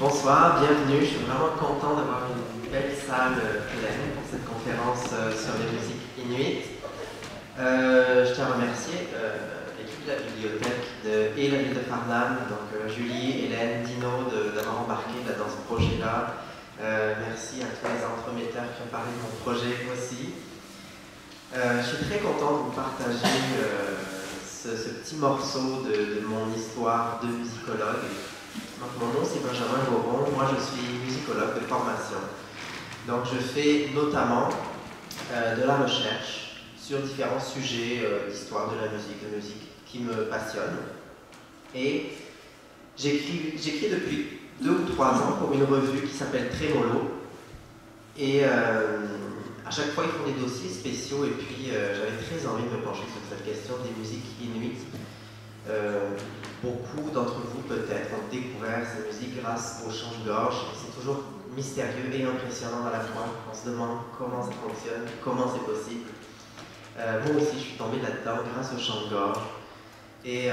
Bonsoir, bienvenue. Je suis vraiment content d'avoir une belle salle pleine pour cette conférence sur les musiques inuites. Je tiens à remercier l'équipe de la bibliothèque et la ville de Farnham, donc Julie, Hélène, Dino, d'avoir embarqué dans ce projet-là. Merci à tous les entremetteurs qui ont parlé de mon projet aussi. Je suis très content de vous partager ce petit morceau de mon histoire de musicologue. Donc, mon nom c'est Benjamin Goron, moi je suis musicologue de formation. Donc je fais notamment de la recherche sur différents sujets d'histoire de la musique qui me passionnent. Et j'écris depuis 2 ou 3 ans pour une revue qui s'appelle Trémolo. Et à chaque fois ils font des dossiers spéciaux et puis j'avais très envie de me pencher sur cette question des musiques inuites. Beaucoup d'entre vous peut-être ont découvert ces musiques grâce au chant-gorge. C'est toujours mystérieux et impressionnant à la fois. On se demande comment ça fonctionne, comment c'est possible. Moi aussi, je suis tombé là-dedans grâce au chant-gorge. Et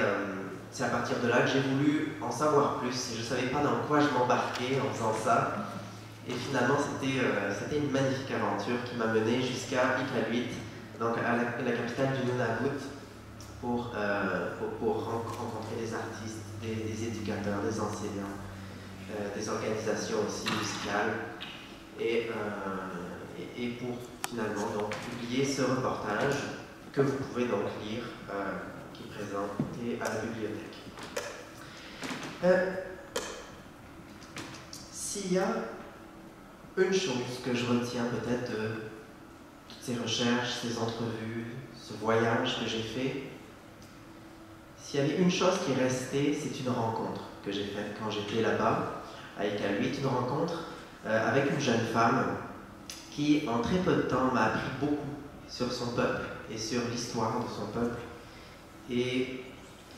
c'est à partir de là que j'ai voulu en savoir plus. Je ne savais pas dans quoi je m'embarquais en faisant ça. Et finalement, c'était une magnifique aventure qui m'a mené jusqu'à Iqaluit, donc à la capitale du Nunavut, pour rencontrer des artistes, des éducateurs, des enseignants, des organisations aussi musicales, et pour finalement donc, publier ce reportage que vous pouvez donc lire, qui est présenté à la bibliothèque. S'il y a une chose que je retiens peut-être de toutes ces recherches, ces entrevues, ce voyage que j'ai fait, s'il y avait une chose qui est restée, c'est une rencontre que j'ai faite quand j'étais là-bas, à Iqaluit, une rencontre avec une jeune femme qui, en très peu de temps, m'a appris beaucoup sur son peuple et sur l'histoire de son peuple, et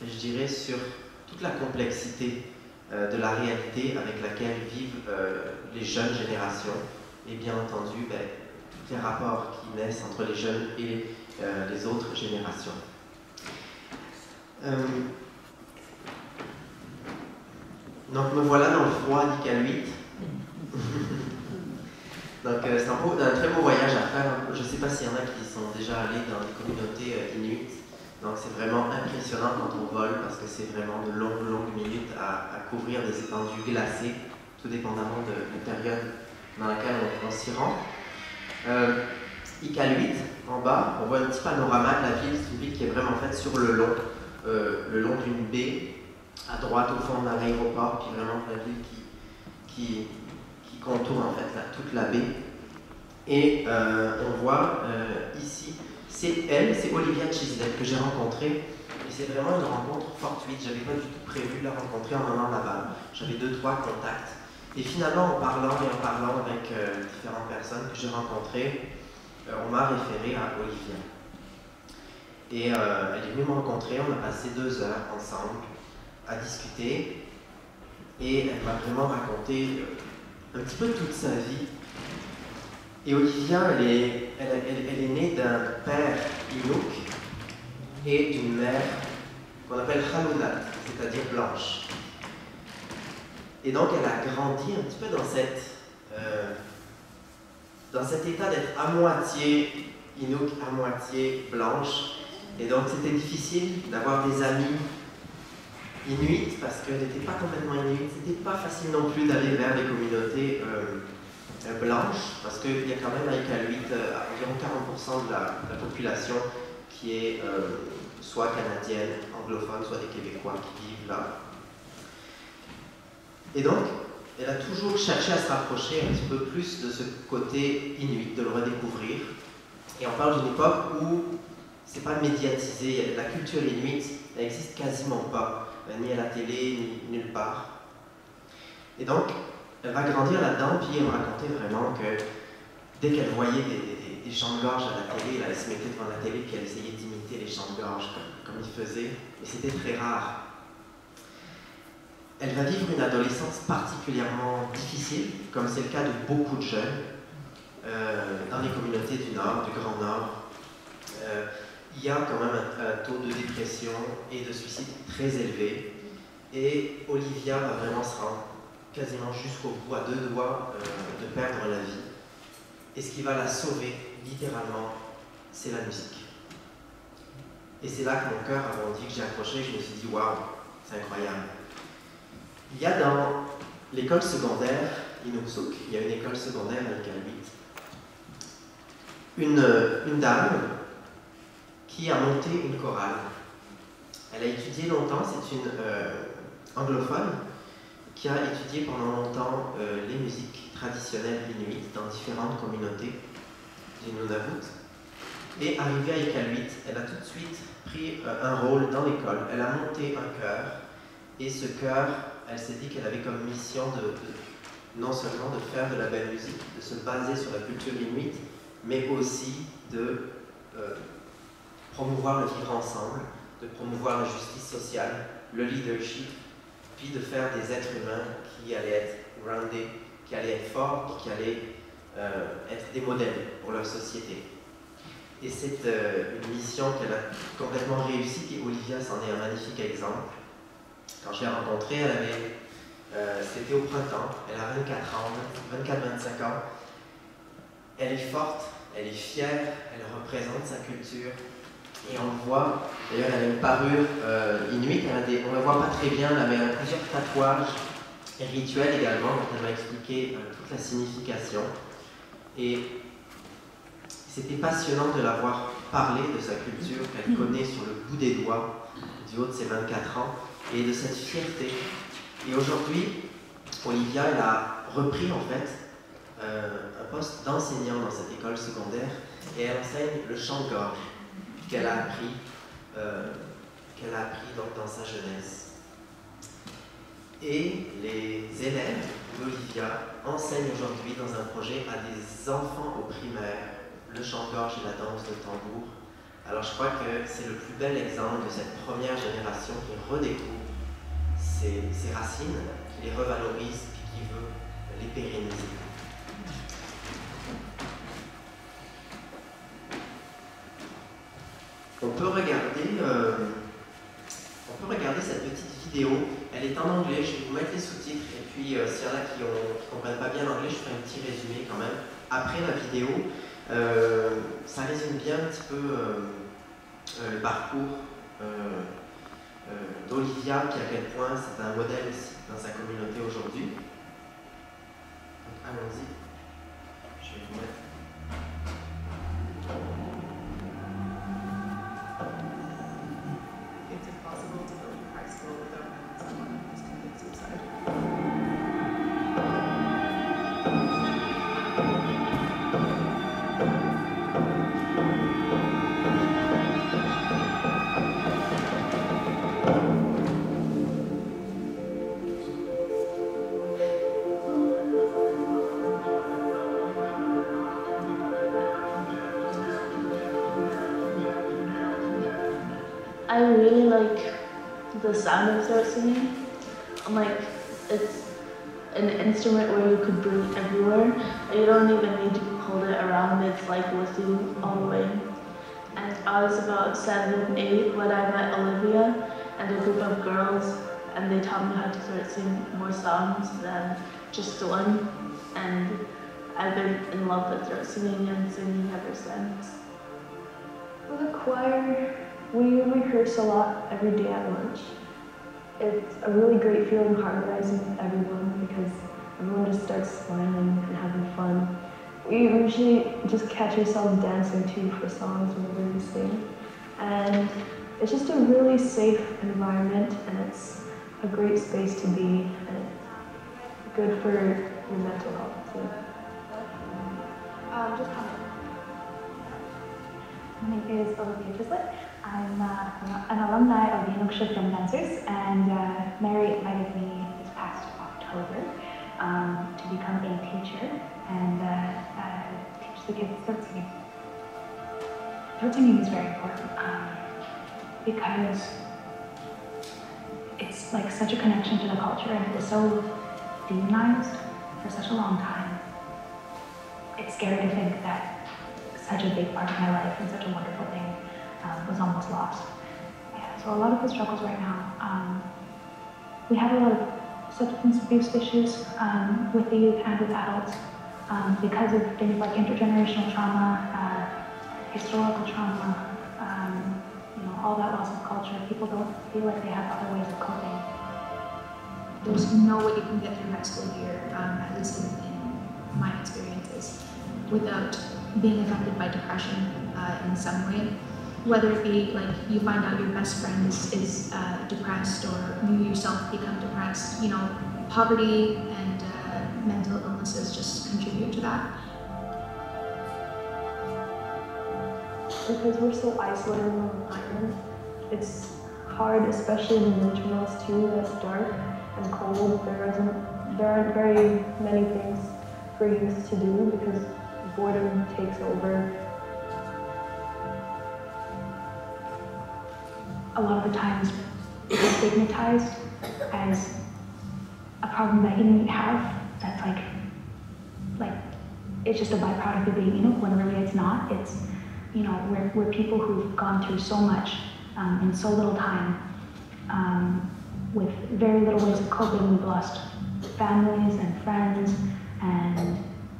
je dirais sur toute la complexité de la réalité avec laquelle vivent les jeunes générations, et bien entendu, tous les rapports qui naissent entre les jeunes et les autres générations. Donc me voilà dans le froid d'Iqaluit. Donc c'est un très beau voyage à faire. Je ne sais pas s'il y en a qui sont déjà allés dans des communautés inuites. Donc c'est vraiment impressionnant quand on vole parce que c'est vraiment de longues minutes à couvrir des étendues glacées, tout dépendamment de la période dans laquelle on s'y rend. Iqaluit, en bas, on voit un petit panorama de la ville. C'est une ville qui est vraiment faite sur le long d'une baie, à droite au fond d'un aéroport, puis vraiment la ville qui contourne en fait toute la baie. Et on voit ici, c'est Olivia Chislett que j'ai rencontrée, et c'est vraiment une rencontre fortuite. Je n'avais pas du tout prévu de la rencontrer en allant là-bas. J'avais 2-3 contacts. Et finalement, en parlant avec différentes personnes que j'ai rencontrées, on m'a référé à Olivia. Et elle est venue me rencontrer, on a passé 2 heures ensemble à discuter, et elle m'a vraiment raconté un petit peu toute sa vie. Et Olivia, elle est née d'un père Inuk et d'une mère qu'on appelle Halunat, c'est-à-dire blanche. Et donc elle a grandi un petit peu dans cet état d'être à moitié Inuk, à moitié blanche. Et donc c'était difficile d'avoir des amis inuits parce qu'elle n'était pas complètement inuite. C'était pas facile non plus d'aller vers les communautés blanches parce qu'il y a quand même à Iqaluit environ 40% de la population qui est soit canadienne, anglophone, soit des Québécois qui vivent là. Et donc, elle a toujours cherché à se rapprocher un petit peu plus de ce côté inuit, de le redécouvrir. Et on parle d'une époque où c'est pas médiatisé, la culture inuite n'existe quasiment pas, ni à la télé, ni nulle part. Et donc, elle va grandir là-dedans, puis elle me racontait vraiment que dès qu'elle voyait des chants de gorge à la télé, là, elle se mettait devant la télé puis elle essayait d'imiter les chants de gorge comme ils faisaient, et c'était très rare. Elle va vivre une adolescence particulièrement difficile, comme c'est le cas de beaucoup de jeunes, dans les communautés du Nord, du Grand Nord. Il y a quand même un taux de dépression et de suicide très élevé. Et Olivia va vraiment se rendre quasiment jusqu'au bout, à 2 doigts de perdre la vie. Et ce qui va la sauver, littéralement, c'est la musique. Et c'est là que mon cœur a bondi, que j'ai accroché, je me suis dit, waouh, c'est incroyable. Il y a dans l'école secondaire Inuksouk, il y a une école secondaire à Iqaluit, une dame qui a monté une chorale. Elle a étudié longtemps, c'est une anglophone qui a étudié pendant longtemps les musiques traditionnelles inuites dans différentes communautés du Nunavut. Et arrivée à Iqaluit, elle a tout de suite pris un rôle dans l'école. Elle a monté un chœur, et ce chœur, elle s'est dit qu'elle avait comme mission non seulement de faire de la belle musique, de se baser sur la culture inuite, mais aussi de promouvoir le vivre ensemble, de promouvoir la justice sociale, le leadership, puis de faire des êtres humains qui allaient être grounded, qui allaient être forts et qui allaient être des modèles pour leur société. Et c'est une mission qu'elle a complètement réussie, et Olivia s'en est un magnifique exemple. Quand je l'ai rencontrée, c'était au printemps, elle a 24-25 ans. Elle est forte, elle est fière, elle représente sa culture. Et on le voit, d'ailleurs elle a une parure inuite, on ne la voit pas très bien, là, mais elle a plusieurs tatouages et rituels également, donc elle m'a expliqué toute la signification. Et c'était passionnant de la voir parler de sa culture qu'elle connaît sur le bout des doigts, du haut de ses 24 ans, et de cette fierté. Et aujourd'hui, Olivia, elle a repris en fait un poste d'enseignant dans cette école secondaire, et elle enseigne le chant-gorge qu'elle a appris, donc dans sa jeunesse. Et les élèves d'Olivia enseignent aujourd'hui dans un projet à des enfants au primaire le chant-gorge et la danse de tambour. Alors je crois que c'est le plus bel exemple de cette première génération qui redécouvre ses racines, qui les revalorise et qui veut les pérenniser. On peut regarder cette petite vidéo. Elle est en anglais, je vais vous mettre les sous-titres, et puis s'il y en a qui ne comprennent pas bien l'anglais, je ferai un petit résumé quand même après la vidéo. Ça résume bien un petit peu le parcours d'Olivia, puis à quel point c'est un modèle aussi dans sa communauté aujourd'hui. Donc allons-y, je vais vous mettre. It's impossible to go to high school without having someone who's committed suicide. I really like the sound of throat singing. Like, it's an instrument where you could bring everywhere. You don't even need to hold it around, it's like with you all the way. And I was about 7, 8 when I met Olivia and a group of girls, and they taught me how to start singing more songs than just one. And I've been in love with throat singing and singing ever since. For the choir, we rehearse a lot every day at lunch. It's a really great feeling harmonizing with everyone because everyone just starts smiling and having fun. We usually just catch ourselves dancing too for songs whenever we sing. And it's just a really safe environment, and it's a great space to be, and it's good for your mental health too. Just comment. My name is Olivia Gislett. I'm an alumni of the Inukshuk Young Dancers, and Mary invited me this past October to become a teacher and teach the kids throat singing. Throat singing is very important because it's like such a connection to the culture, and it was so demonized for such a long time. It's scary to think that such a big part of my life and such a wonderful thing was almost lost. Yeah, so a lot of the struggles right now, we have a lot of substance abuse issues with the youth and with adults because of things like intergenerational trauma, historical trauma, all that loss of culture. People don't feel like they have other ways of coping. There's no way you can get through high school year, at least in my experiences, without being affected by depression in some way. Whether it be like you find out your best friend is depressed, or you yourself become depressed. Poverty and mental illnesses just contribute to that. Because we're so isolated in the island, it's hard, especially in the Richmonds too, that's dark and cold. There aren't very many things for youth to do because boredom takes over. A lot of the times it's stigmatized as a problem that you didn't have, that's like it's just a byproduct of being Inuk, when really it's not. It's, we're people who've gone through so much in so little time, with very little ways of coping. We've lost families and friends, and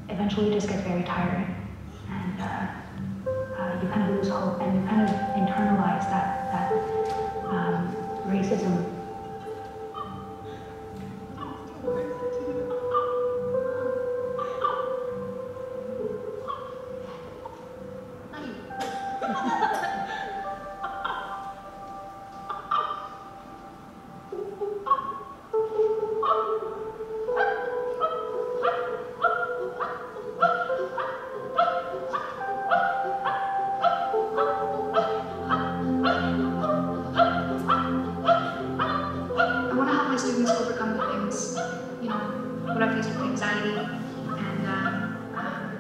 eventually it just gets very tiring. And you kind of lose hope, and you kind of internalize that racism.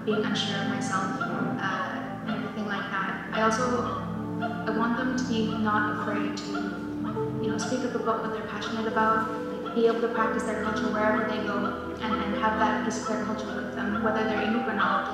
Being unsure of myself and everything like that. I want them to be not afraid to, speak up about what they're passionate about, be able to practice their culture wherever they go, and have that piece of their culture with them, whether they're Inuk or not.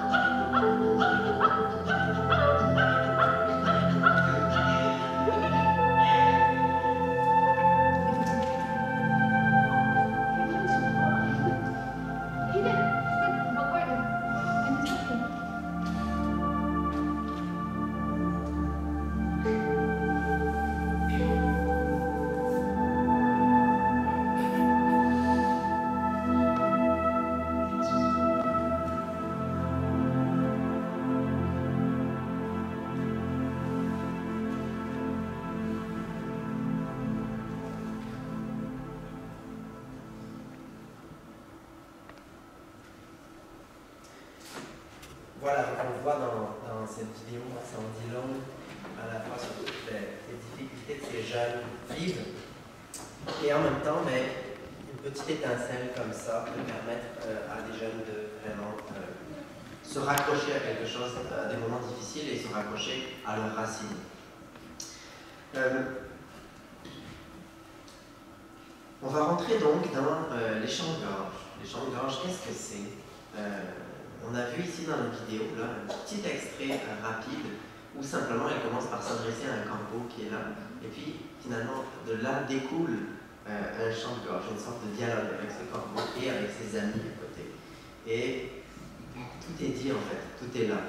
Voilà, donc on voit dans cette vidéo, ça en dit long à la fois sur toutes les difficultés que ces jeunes vivent, et en même temps, une petite étincelle comme ça peut permettre à des jeunes de vraiment se raccrocher à quelque chose, à des moments difficiles, et se raccrocher à leurs racines. On va rentrer donc dans les chants de gorge. Les chants de gorge, qu'est-ce que c'est? On a vu ici dans la vidéo là, un petit extrait rapide où simplement elle commence par s'adresser à un corbeau qui est là, et puis finalement de là découle un chant de gorge, une sorte de dialogue avec ce corbeau et avec ses amis à côté. Et tout est dit en fait, tout est là.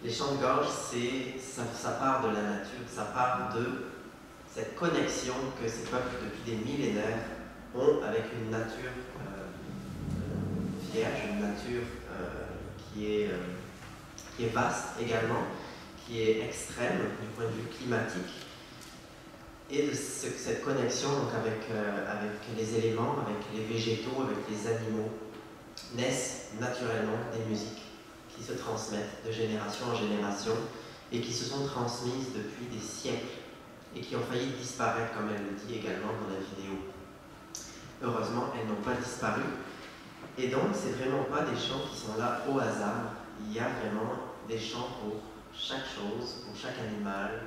Les chants de gorge, ça part de la nature, ça part de cette connexion que ces peuples depuis des millénaires ont avec une nature vierge, une nature qui est vaste également, qui est extrême du point de vue climatique, et de cette connexion donc avec les éléments, avec les végétaux, avec les animaux, naissent naturellement des musiques qui se transmettent de génération en génération et qui se sont transmises depuis des siècles et qui ont failli disparaître, comme elle le dit également dans la vidéo. Heureusement, elles n'ont pas disparu. Et donc, c'est vraiment pas des chants qui sont là au hasard. Il y a vraiment des chants pour chaque chose, pour chaque animal.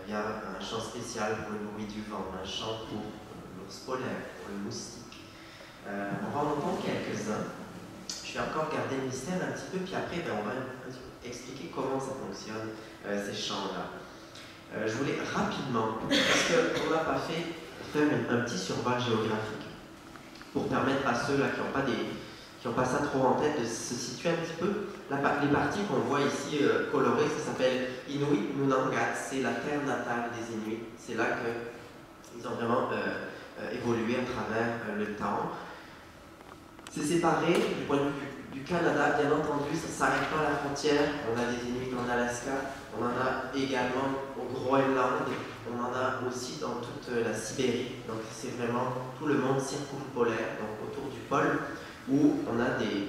Il y a un chant spécial pour le bruit du vent, un chant pour l'ours polaire, pour le moustique. On va en entendre quelques-uns. Je vais encore garder le mystère un petit peu, puis après, on va expliquer comment ça fonctionne, ces chants-là. Je voulais rapidement, parce qu'on n'a pas fait faire un petit survol géographique. pour permettre à ceux-là qui n'ont pas ça trop en tête de se situer un petit peu. Les parties qu'on voit ici colorées, ça s'appelle Inuit Nunangat, c'est la terre natale des Inuits. C'est là qu'ils ont vraiment évolué à travers le temps. C'est séparé du point de vue du Canada, bien entendu, ça ne s'arrête pas à la frontière. On a des Inuits en Alaska, on en a également au Groenland, on en a aussi dans toute la Sibérie. Donc c'est vraiment tout le monde circumpolaire, donc autour du pôle, où on a des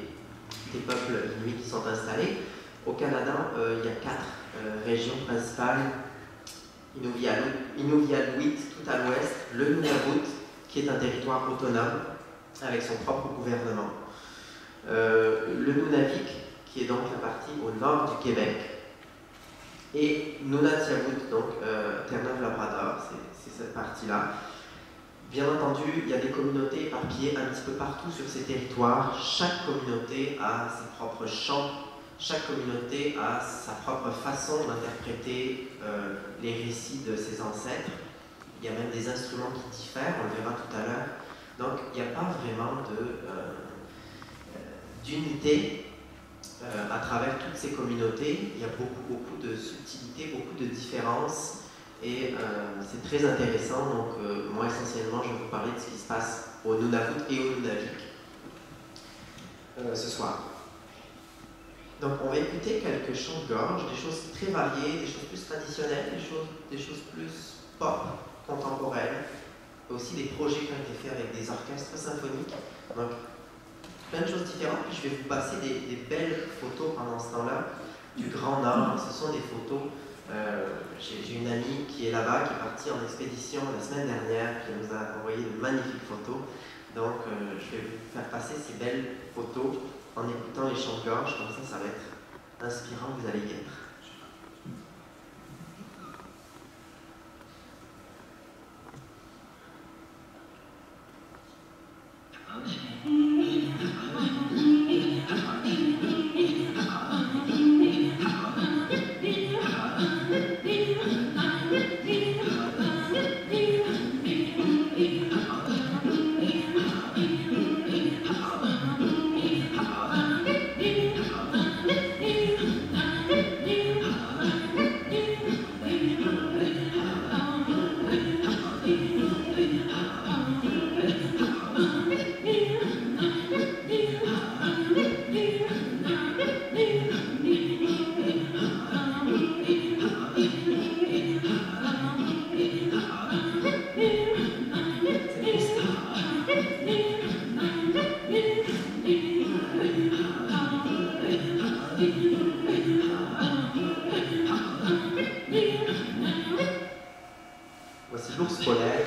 peuples inuits qui sont installés. Au Canada, il y a 4 régions principales. Inuvialuit tout à l'ouest, le Nunavut, qui est un territoire autonome, avec son propre gouvernement. Le Nunavik, qui est donc la partie au nord du Québec, et Nunatiavut, donc Terre-Neuve-Labrador, c'est cette partie-là. Bien entendu, il y a des communautés éparpillées un petit peu partout sur ces territoires. Chaque communauté a ses propres chants, chaque communauté a sa propre façon d'interpréter les récits de ses ancêtres. Il y a même des instruments qui diffèrent, on le verra tout à l'heure. Donc, il n'y a pas vraiment d'unité à travers toutes ces communautés. Il y a beaucoup de subtilités, beaucoup de différences. Et c'est très intéressant. Donc, moi, essentiellement, je vais vous parler de ce qui se passe au Nunavut et au Nunavik ce soir. Donc, on va écouter quelques chants de gorge, des choses très variées, des choses plus traditionnelles, des choses plus pop, contemporaines. Aussi des projets qui ont été faits avec des orchestres symphoniques. Donc, plein de choses différentes. Puis je vais vous passer des belles photos pendant ce temps-là du Grand Nord. Ce sont des photos. J'ai une amie qui est là-bas, qui est partie en expédition la semaine dernière, qui nous a envoyé de magnifiques photos. Donc, je vais vous faire passer ces belles photos en écoutant les chants de gorge. Comme ça va être inspirant, vous allez y être. Voici l'ours polaire.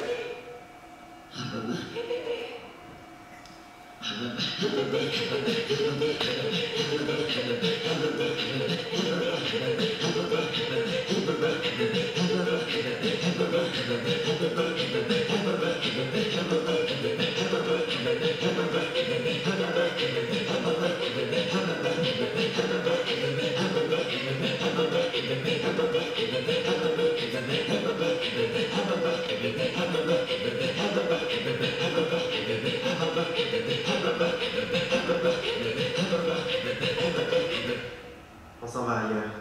On s'en va ailleurs.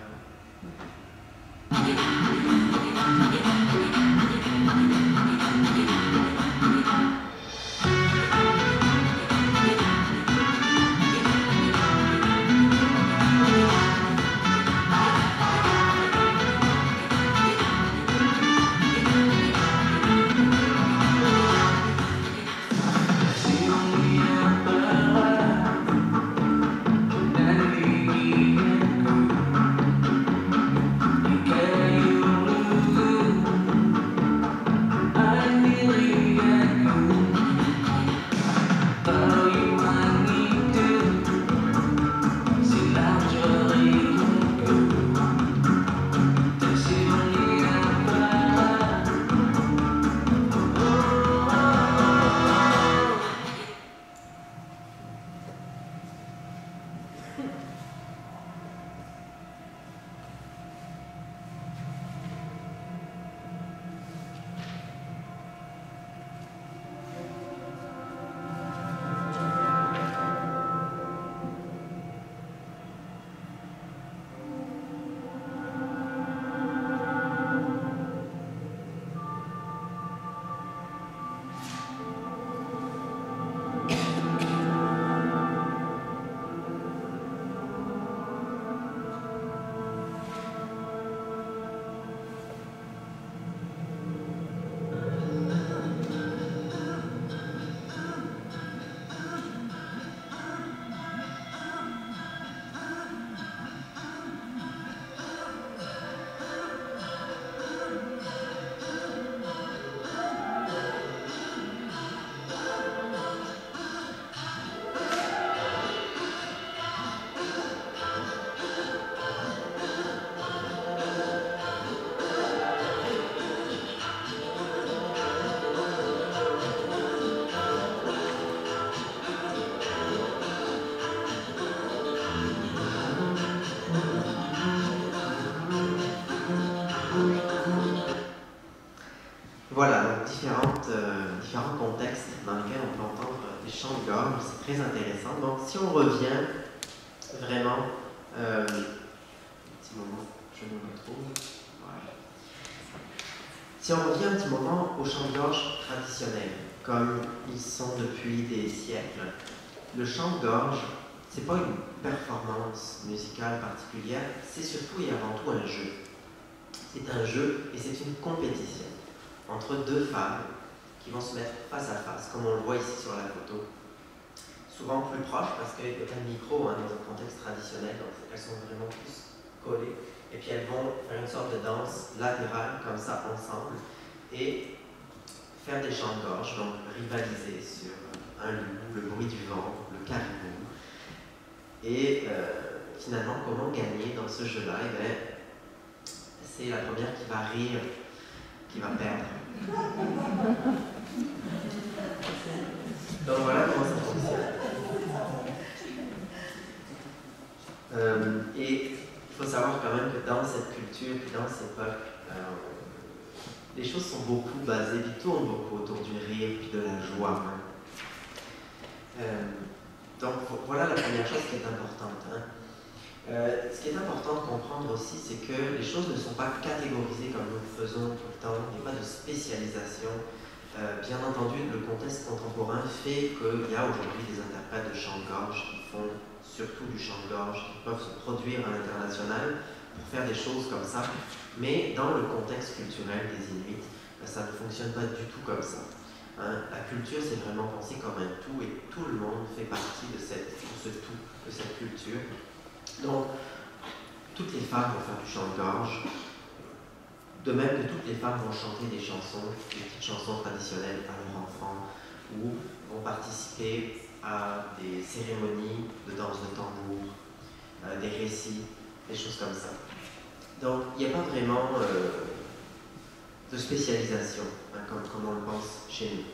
chants de gorge, c'est très intéressant. Donc si on revient vraiment, petit moment, je me retrouve. Voilà. Si on revient un petit moment aux chants de gorge traditionnels, comme ils sont depuis des siècles, le chant de gorge, c'est pas une performance musicale particulière, c'est surtout et avant tout un jeu. C'est un jeu et c'est une compétition entre deux femmes qui vont se mettre face à face, comme on le voit ici sur la photo. Souvent plus proches parce qu'il n'y a pas de micro dans un contexte traditionnel, donc elles sont vraiment plus collées. Et puis elles vont faire une sorte de danse latérale comme ça ensemble et faire des chants de gorge, donc rivaliser sur un loup, le bruit du vent, le caribou. Et finalement, comment gagner dans ce jeu-là? Eh bien, c'est la première qui va rire, qui va perdre. Donc voilà comment ça fonctionne. Et il faut savoir quand même que dans cette culture, dans ces peuples, les choses sont beaucoup basées, puis tournent beaucoup autour du rire, puis de la joie. Donc voilà la première chose qui est importante. Ce qui est important de comprendre aussi, c'est que les choses ne sont pas catégorisées comme nous le faisons tout le temps, il n'y a pas de spécialisation. Bien entendu, le contexte contemporain fait qu'il y a aujourd'hui des interprètes de chant de gorge qui font surtout du chant de gorge, qui peuvent se produire à l'international pour faire des choses comme ça. Mais dans le contexte culturel des Inuits, ça ne fonctionne pas du tout comme ça. La culture, c'est vraiment pensé comme un tout et tout le monde fait partie de ce tout, de cette culture. Donc, toutes les femmes vont faire du chant de gorge, de même que toutes les femmes vont chanter des chansons, des petites chansons traditionnelles à leurs enfants, ou vont participer à des cérémonies de danse de tambour, des récits, des choses comme ça. Donc, il n'y a pas vraiment de spécialisation, comme on le pense chez nous.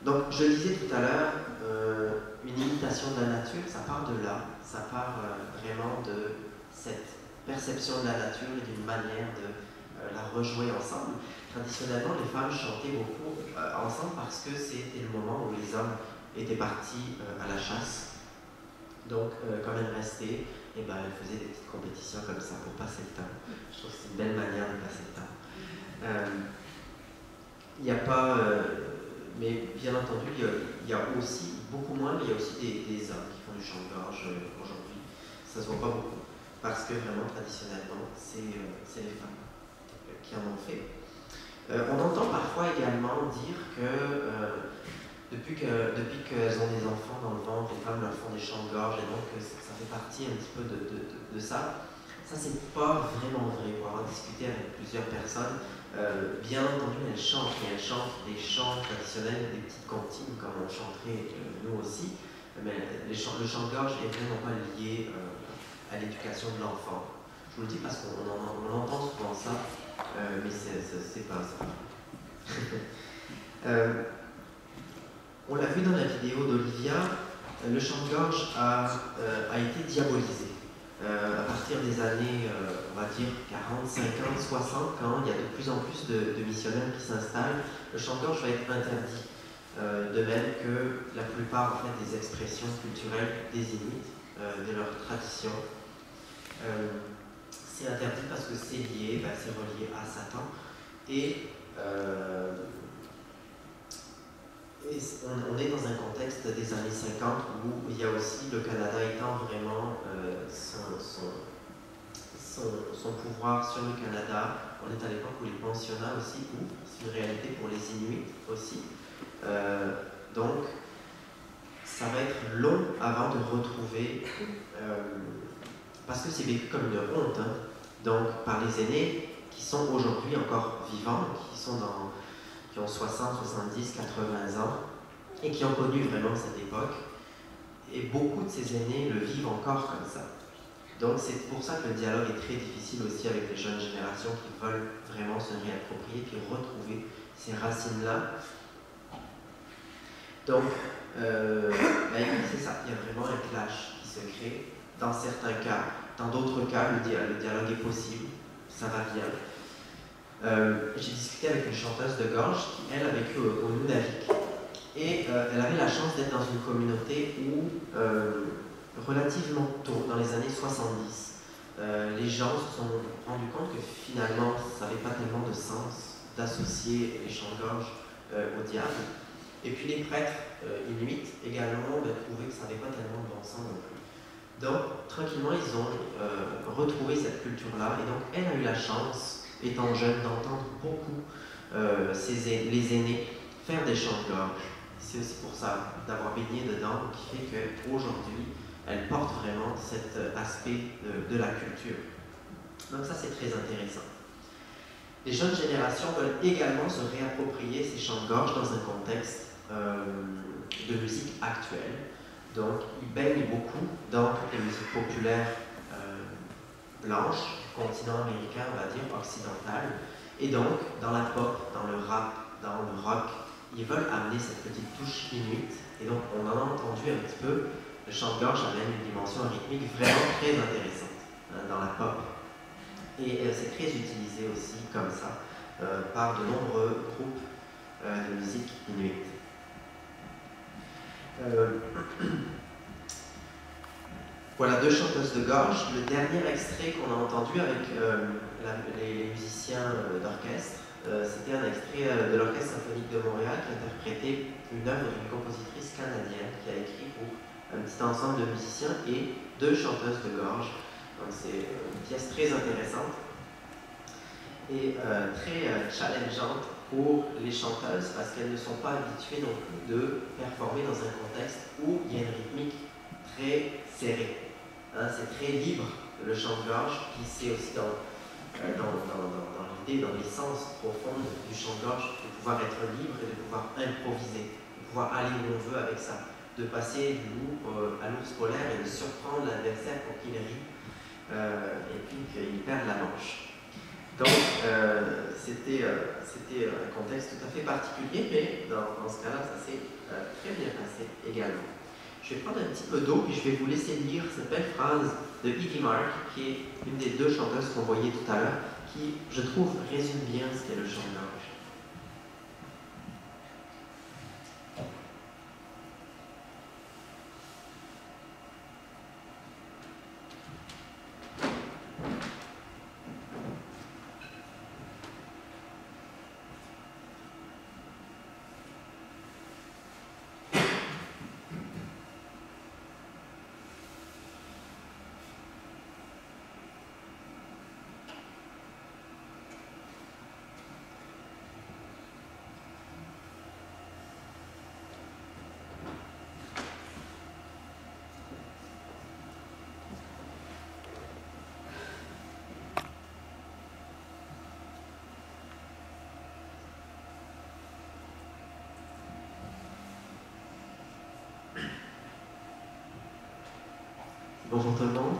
Donc, je le disais tout à l'heure, une imitation de la nature, ça part de là, ça part vraiment de cette perception de la nature et d'une manière de la rejouer ensemble. Traditionnellement, les femmes chantaient beaucoup ensemble parce que c'était le moment où les hommes étaient partis à la chasse. Donc, quand elles restaient, elles faisaient des petites compétitions comme ça pour passer le temps. Je trouve que c'est une belle manière de passer le temps. Il n'y a pas... mais bien entendu, il y a aussi, beaucoup moins, mais il y a aussi des hommes qui font du chant de gorge aujourd'hui. Ça ne se voit pas beaucoup, parce que vraiment, traditionnellement, c'est les femmes qui en ont fait. On entend parfois également dire que depuis qu'elles ont des enfants dans le ventre, les femmes leur font des chants de gorge, et donc ça fait partie un petit peu de ça. Ça, c'est pas vraiment vrai. Pour avoir discuté avec plusieurs personnes, bien entendu, elles chantent, mais elles chantent des chants traditionnels, des petites comptines, comme on chanterait nous aussi. Mais le chant de gorge n'est vraiment pas lié à l'éducation de l'enfant. Je vous le dis parce qu'on entend souvent ça, mais c'est pas ça. On l'a vu dans la vidéo d'Olivia, le chant de gorge a été diabolisé. À partir des années, on va dire 40, 50, 60, quand il y a de plus en plus de missionnaires qui s'installent, le chant de gorge va être interdit. De même que la plupart en fait, des expressions culturelles des Inuits, de leur tradition. C'est interdit parce que c'est lié, c'est relié à Satan. Et on est dans un contexte des années 50 où il y a aussi le Canada étant vraiment son pouvoir sur le Canada. On est à l'époque où les pensionnats aussi ouvrent, c'est une réalité pour les Inuits aussi. Donc, ça va être long avant de retrouver, parce que c'est vécu comme une honte, donc par les aînés qui sont aujourd'hui encore vivants, qui ont 60, 70, 80 ans, et qui ont connu vraiment cette époque. Et beaucoup de ces aînés le vivent encore comme ça. Donc c'est pour ça que le dialogue est très difficile aussi avec les jeunes générations qui veulent vraiment se réapproprier puis retrouver ces racines-là. Donc, c'est ça, il y a vraiment un clash qui se crée dans certains cas. Dans d'autres cas, le dialogue est possible, ça va bien. J'ai discuté avec une chanteuse de gorge qui, elle, a vécu au Nunavik. Et elle avait la chance d'être dans une communauté où, relativement tôt, dans les années 70, les gens se sont rendus compte que finalement, ça n'avait pas tellement de sens d'associer les chants de gorge au diable. Et puis les prêtres inuits également trouvaient que ça n'avait pas tellement de bon sens non plus. Donc, tranquillement, ils ont retrouvé cette culture-là. Et donc, elle a eu la chance, étant jeune, d'entendre beaucoup les aînés faire des chants de gorge. C'est aussi pour ça, d'avoir baigné dedans, qui fait qu'aujourd'hui, elle porte vraiment cet aspect de la culture. Donc ça, c'est très intéressant. Les jeunes générations veulent également se réapproprier ces chants de gorge dans un contexte de musique actuelle. Donc, ils baignent beaucoup dans toutes les musiques populaires blanches du continent américain, on va dire, occidental. Et donc, dans la pop, dans le rap, dans le rock, ils veulent amener cette petite touche inuite. Et donc, on en a entendu un petit peu. Le chant de gorge amène une dimension rythmique vraiment très intéressante dans la pop. Et c'est très utilisé aussi comme ça par de nombreux groupes de musique inuite. Voilà deux chanteuses de gorge. Le dernier extrait qu'on a entendu avec les musiciens d'orchestre, c'était un extrait de l'Orchestre symphonique de Montréal qui interprétait une œuvre d'une compositrice canadienne qui a écrit pour un petit ensemble de musiciens et deux chanteuses de gorge. Donc c'est une pièce très intéressante et très challengeante pour les chanteuses parce qu'elles ne sont pas habituées non plus de performer dans un contexte où il y a une rythmique très serrée. C'est très libre le chant de gorge, puis c'est aussi dans l'idée, dans l'essence profonde du chant de gorge, de pouvoir être libre et de pouvoir improviser, de pouvoir aller où on veut avec ça, de passer du loup à l'ours polaire et de surprendre l'adversaire pour qu'il rit et puis qu'il perde la manche. Donc c'était un contexte tout à fait particulier, mais dans ce cas-là, ça s'est très bien passé également. Je vais prendre un petit peu d'eau, puis je vais vous laisser lire cette belle phrase de Edie Mark, qui est une des deux chanteuses qu'on voyait tout à l'heure, qui, je trouve, résume bien ce qu'est le chant de gorge. Bonjour tout le monde.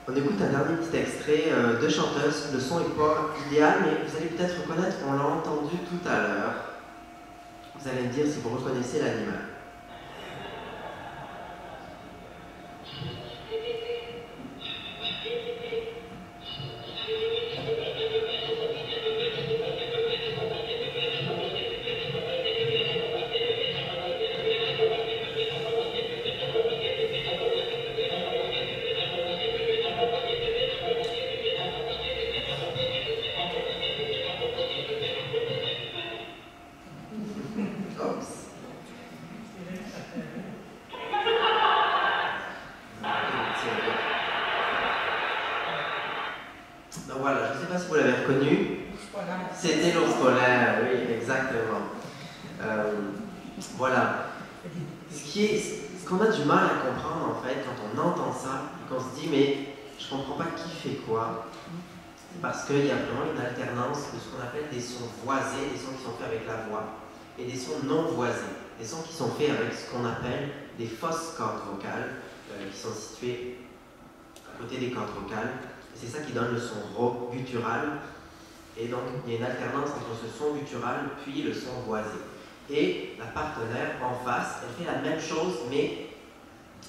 On écoute un dernier petit extrait de chanteuse. Le son n'est pas idéal, mais vous allez peut-être reconnaître, on l'a entendu tout à l'heure. Vous allez me dire si vous reconnaissez l'animal. Donc voilà, je ne sais pas si vous l'avez reconnu. C'était l'ours polaire, oui, exactement. Voilà. Ce qu'on a du mal à comprendre en fait quand on entend ça et qu'on se dit mais je ne comprends pas qui fait quoi, parce qu'il y a vraiment une alternance de ce qu'on appelle des sons voisés, des sons qui sont faits avec la voix, et des sons non voisés, des sons qui sont faits avec ce qu'on appelle des fausses cordes vocales, qui sont situées à côté des cordes vocales. C'est ça qui donne le son rauque, guttural. Et donc, il y a une alternance entre ce son guttural puis le son voisé. Et la partenaire en face, elle fait la même chose, mais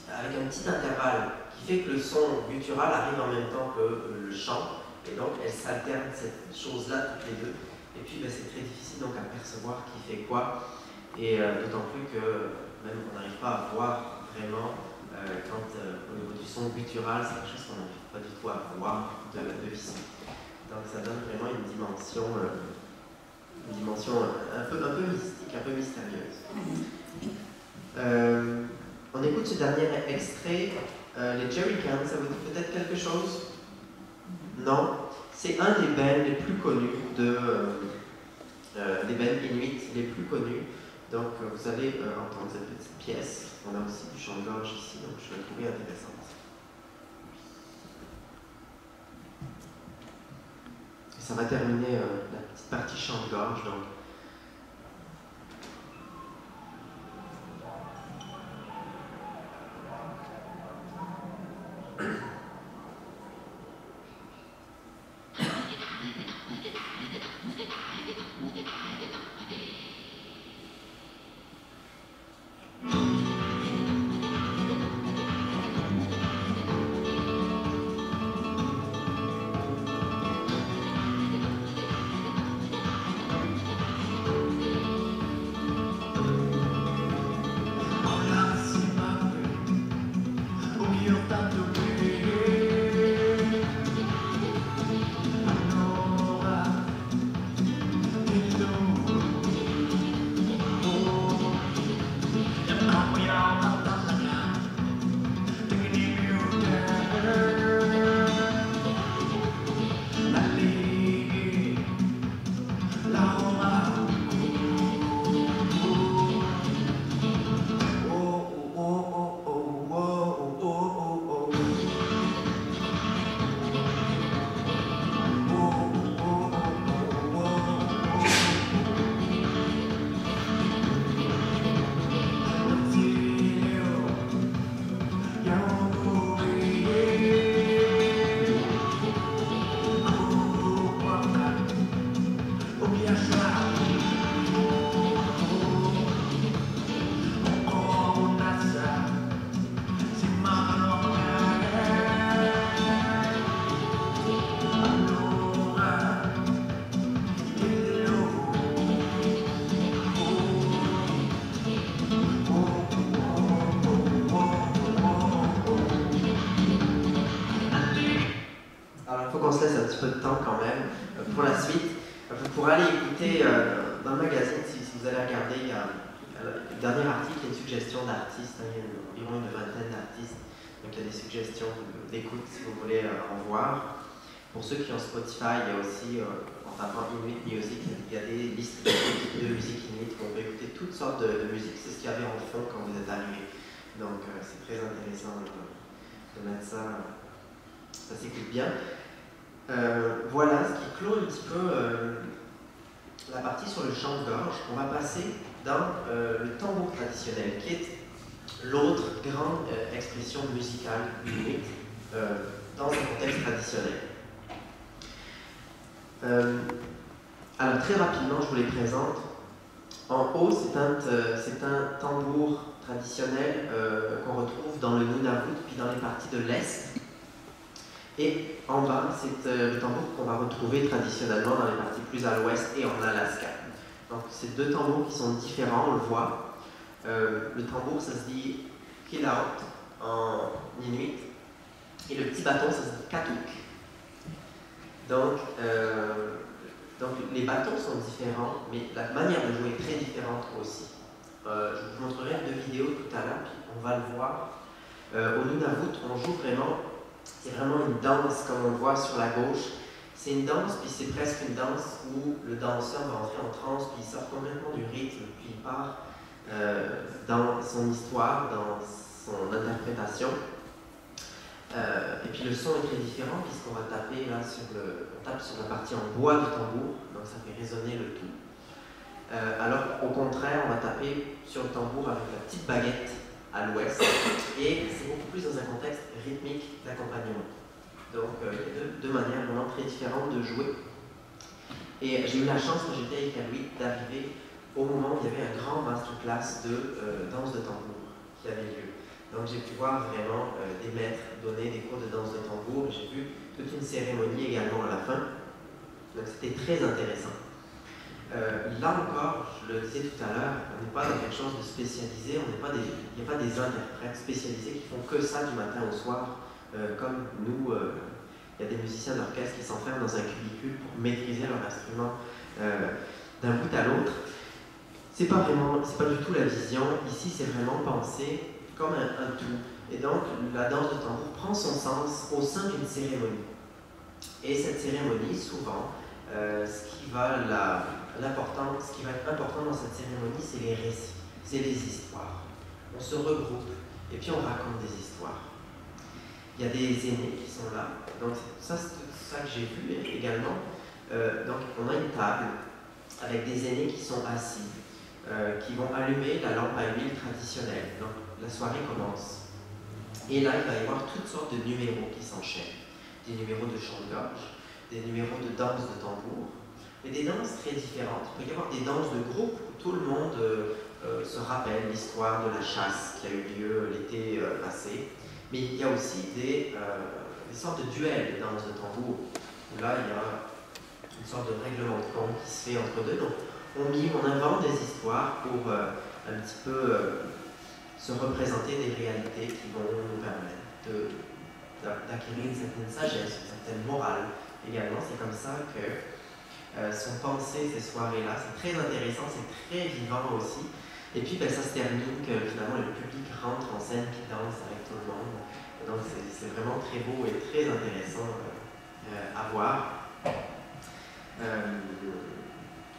avec un petit intervalle qui fait que le son guttural arrive en même temps que le chant. Et donc, elles s'alternent cette chose-là toutes les deux. Et puis c'est très difficile donc à percevoir qui fait quoi, et d'autant plus que même on n'arrive pas à voir vraiment quand au niveau du son guttural, c'est quelque chose qu'on n'arrive pas du tout à voir de visu. Donc ça donne vraiment une dimension un peu mystique, un peu mystérieuse. On écoute ce dernier extrait, les Jerry Cans, ça vous dit peut-être quelque chose? Non? C'est un des bands les plus connus des bands inuits les plus connus. Donc vous allez entendre cette petite pièce. On a aussi du chant de gorge ici, donc je l'ai trouvé intéressante. Et ça va terminer la petite partie chant de gorge. Donc. De temps quand même pour la suite. Vous pourrez aller écouter dans le magazine, si vous allez regarder, il y a le dernier article, il y a une suggestion d'artistes, il y a environ une vingtaine d'artistes, donc il y a des suggestions d'écoute si vous voulez en voir. Pour ceux qui ont Spotify, il y a aussi, en tapant Inuit Music, il y a des listes de musique inuit où on peut écouter toutes sortes de musique, c'est ce qu'il y avait en fond quand vous êtes arrivé. Donc c'est très intéressant de mettre ça, ça s'écoute bien. Voilà ce qui clôt un petit peu la partie sur le chant de gorge. On va passer dans le tambour traditionnel, qui est l'autre grande expression musicale inuit dans un contexte traditionnel. Alors très rapidement, je vous les présente. En haut, c'est un tambour traditionnel qu'on retrouve dans le Nunavut, puis dans les parties de l'Est. Et en bas, c'est le tambour qu'on va retrouver traditionnellement dans les parties plus à l'ouest et en Alaska. Donc, c'est deux tambours qui sont différents, on le voit. Le tambour, ça se dit kilaot en inuit, et le petit bâton, ça se dit katuk. Donc, les bâtons sont différents, mais la manière de jouer est très différente aussi. Je vous montrerai deux vidéos tout à l'heure, puis on va le voir. Au Nunavut, on joue vraiment. C'est vraiment une danse, comme on le voit sur la gauche. C'est une danse, puis c'est presque une danse où le danseur va entrer en transe, puis il sort complètement du rythme, puis il part dans son histoire, dans son interprétation. Et puis le son est très différent, puisqu'on va taper là on tape sur la partie en bois du tambour, donc ça fait résonner le tout. Alors au contraire, on va taper sur le tambour avec la petite baguette à l'ouest, et c'est beaucoup plus dans un contexte rythmique d'accompagnement. Donc il y a deux manières vraiment très différentes de jouer. Et j'ai eu la chance, quand j'étais avec Louis, d'arriver au moment où il y avait un grand masterclass de danse de tambour qui avait lieu. Donc j'ai pu voir vraiment des maîtres donner des cours de danse de tambour, j'ai vu toute une cérémonie également à la fin. Donc c'était très intéressant. Là encore, je le disais tout à l'heure, on n'est pas dans quelque chose de spécialisé, il n'y a pas des interprètes spécialisés qui font que ça du matin au soir, comme nous, il y a des musiciens d'orchestre qui s'enferment dans un cubicule pour maîtriser leur instrument d'un bout à l'autre. C'est pas du tout la vision, ici c'est vraiment pensé comme un tout. Et donc la danse de tambour prend son sens au sein d'une cérémonie. Et cette cérémonie, souvent, ce qui va être important dans cette cérémonie, c'est les récits, c'est les histoires. On se regroupe et puis on raconte des histoires. Il y a des aînés qui sont là, donc ça c'est ça que j'ai vu également. Donc on a une table avec des aînés qui sont assis, qui vont allumer la lampe à huile traditionnelle. Donc la soirée commence. Et là, il va y avoir toutes sortes de numéros qui s'enchaînent. Des numéros de chant de gorge, des numéros de danse de tambour, et des danses très différentes. Il peut y avoir des danses de groupe où tout le monde se rappelle l'histoire de la chasse qui a eu lieu l'été passé. Mais il y a aussi des sortes de duels de danse de tambour, où là, il y a une sorte de règlement de compte qui se fait entre deux. Donc, on invente des histoires pour un petit peu se représenter des réalités qui vont nous permettre d'acquérir une certaine sagesse, une certaine morale également. C'est comme ça que sont pensées ces soirées-là. C'est très intéressant, c'est très vivant aussi. Et puis ça se termine que finalement le public rentre en scène qui danse avec tout le monde. Et donc c'est vraiment très beau et très intéressant à voir.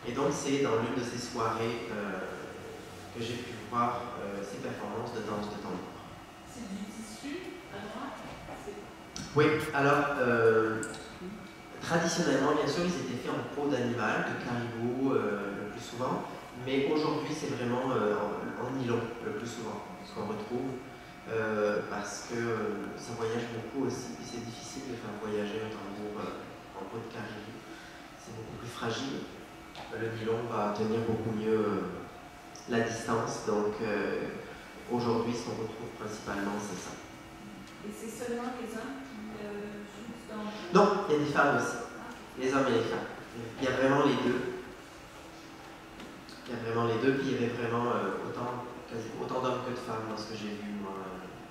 Et donc c'est dans l'une de ces soirées que j'ai pu voir ces performances de danse de tambour. C'est du tissu à droite? Oui, alors traditionnellement, bien sûr, ils étaient faits en peau d'animal, de caribou le plus souvent, mais aujourd'hui c'est vraiment en nylon le plus souvent, ce qu'on retrouve, parce que ça voyage beaucoup aussi, et c'est difficile de faire voyager un tambour en peau de caribou, c'est beaucoup plus fragile. Le nylon va tenir beaucoup mieux la distance, donc aujourd'hui ce qu'on retrouve principalement c'est ça. Et c'est seulement les hommes qui jouent dans... Non, il y a des femmes aussi, les hommes et les femmes. Il y a vraiment les deux. Il y a vraiment les deux, puis il y avait vraiment autant d'hommes que de femmes dans ce que j'ai vu moi.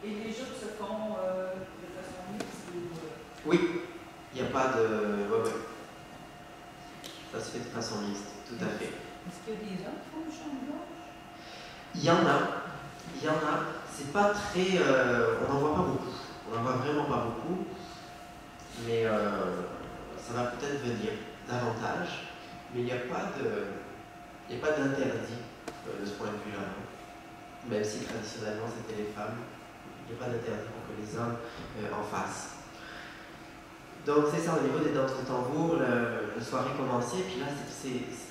Et les jeux se font de façon mixte ou... Oui, il n'y a pas de... Ouais. Ça se fait de façon mixte, tout à fait. Est-ce qu'il y a des hommes qui font le chant de gorge? Il y en a. C'est pas très... on n'en voit pas beaucoup. On n'en voit vraiment pas beaucoup. Mais ça va peut-être venir davantage. Mais il n'y a pas d'interdit de ce point de vue-là. Même si traditionnellement c'était les femmes, il n'y a pas d'interdit pour que les hommes en fassent. Donc c'est ça, au niveau des danses de tambour, la soirée commençait, puis là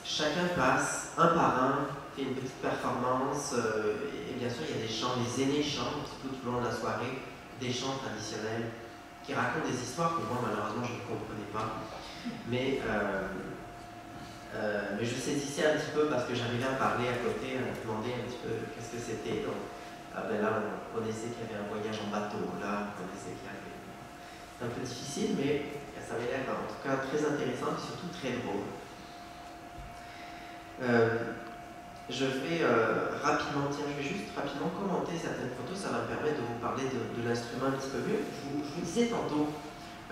chacun passe un par un, fait une petite performance, et bien sûr il y a des chants, les aînés chantent tout au long de la soirée, des chants traditionnels qui racontent des histoires que moi malheureusement je ne comprenais pas, mais je saisissais un petit peu parce que j'arrivais à parler à côté, à me demander un petit peu qu'est-ce que c'était. Donc là on connaissait qu'il y avait un voyage en bateau, là on connaissait qu'il y avait... C'est un peu difficile, mais ça avait l'air en tout cas très intéressant et surtout très drôle. Je vais juste rapidement commenter certaines photos, ça va me permettre de vous parler de l'instrument un petit peu mieux. Je vous disais tantôt,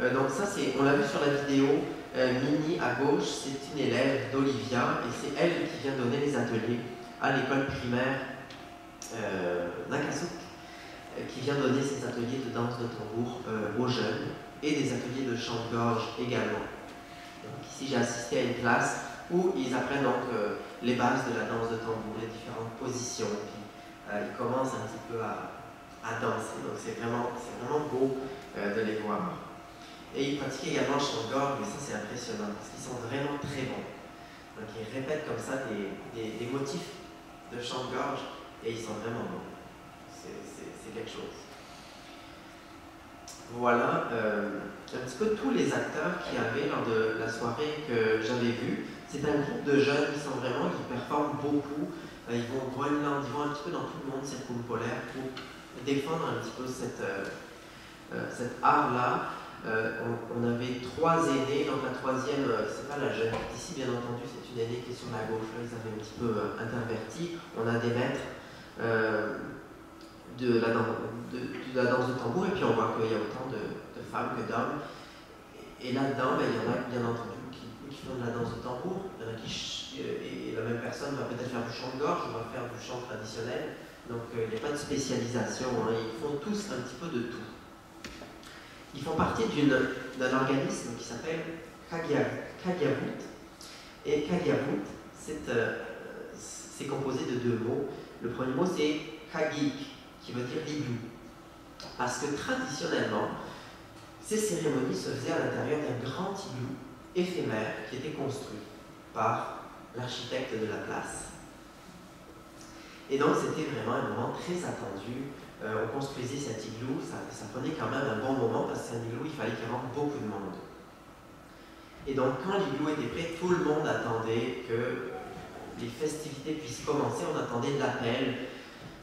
donc ça on l'a vu sur la vidéo, Mini à gauche, c'est une élève d'Olivia et c'est elle qui vient donner les ateliers à l'école primaire Nakasuk, qui vient donner ses ateliers de danse de tambour aux jeunes et des ateliers de chant de gorge également. Donc ici j'ai assisté à une classe où ils apprennent donc les bases de la danse de tambour, les différentes positions, puis ils commencent un petit peu à danser, donc c'est vraiment beau de les voir. Et ils pratiquent également le chant de gorge, mais ça c'est impressionnant parce qu'ils sont vraiment très bons. Donc ils répètent comme ça des motifs de chant de gorge et ils sont vraiment bons. C'est quelque chose. Voilà un petit peu tous les acteurs qu'il y avait lors de la soirée que j'avais vue. C'est un groupe de jeunes qui performent beaucoup. Ils vont au Groenland, ils vont un petit peu dans tout le monde circumpolaire pour défendre un petit peu cet art-là. On avait 3 aînés, donc la troisième, c'est pas la jeune ici bien entendu, c'est une aînée qui est sur la gauche, là ils avaient un petit peu interverti. On a des maîtres de la danse de tambour, et puis on voit qu'il y a autant de femmes que d'hommes. Et là-dedans, il y en a bien entendu qui font de la danse de tambour, il y en a et la même personne va peut-être faire du chant de gorge, ou va faire du chant traditionnel, donc il n'y a pas de spécialisation, hein. Ils font tous un petit peu de tout. Ils font partie d'un organisme qui s'appelle Kagyavut. Et Kagyavut, c'est composé de 2 mots. Le premier mot, c'est Kagik, qui veut dire l'igloo. Parce que traditionnellement, ces cérémonies se faisaient à l'intérieur d'un grand igloo éphémère qui était construit par l'architecte de la place. Et donc, c'était vraiment un moment très attendu. On construisait cet igloo, ça prenait quand même un bon moment parce que c'est un igloo, il fallait qu'il rentre beaucoup de monde. Et donc quand l'igloo était prêt, tout le monde attendait que les festivités puissent commencer, on attendait l'appel,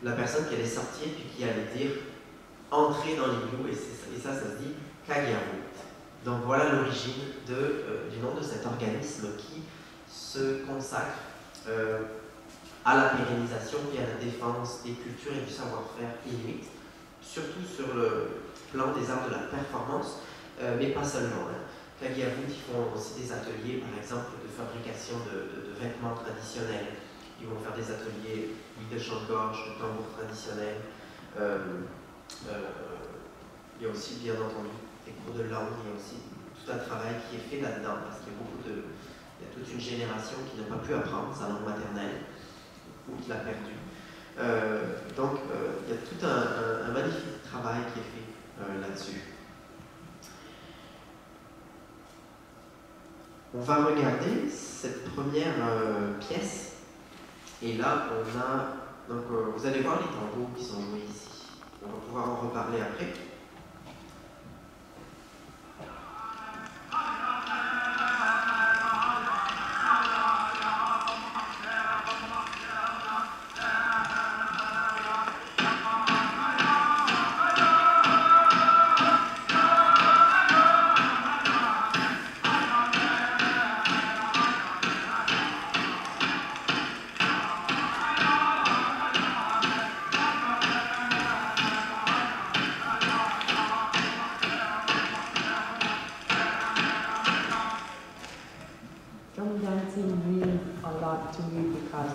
la personne qui allait sortir puis qui allait dire « Entrez dans l'igloo » et ça se dit « Kagyavut ». Donc voilà l'origine du nom de cet organisme qui se consacre à la pérennisation et à la défense des cultures et du savoir-faire inuit, surtout sur le plan des arts de la performance, mais pas seulement. Kagyavut, ils font aussi des ateliers, par exemple, de fabrication de vêtements traditionnels. Ils vont faire des ateliers de chant de gorge, de tambour traditionnel. Il y a aussi, bien entendu, des cours de langue. Il y a aussi tout un travail qui est fait là-dedans, parce qu'il y a toute une génération qui n'a pas pu apprendre sa langue maternelle, ou qui l'a perdu. Donc, il y a tout un magnifique travail qui est fait là-dessus. On va regarder cette première pièce, et là, on a... Donc, vous allez voir les tambours qui sont joués ici. On va pouvoir en reparler après.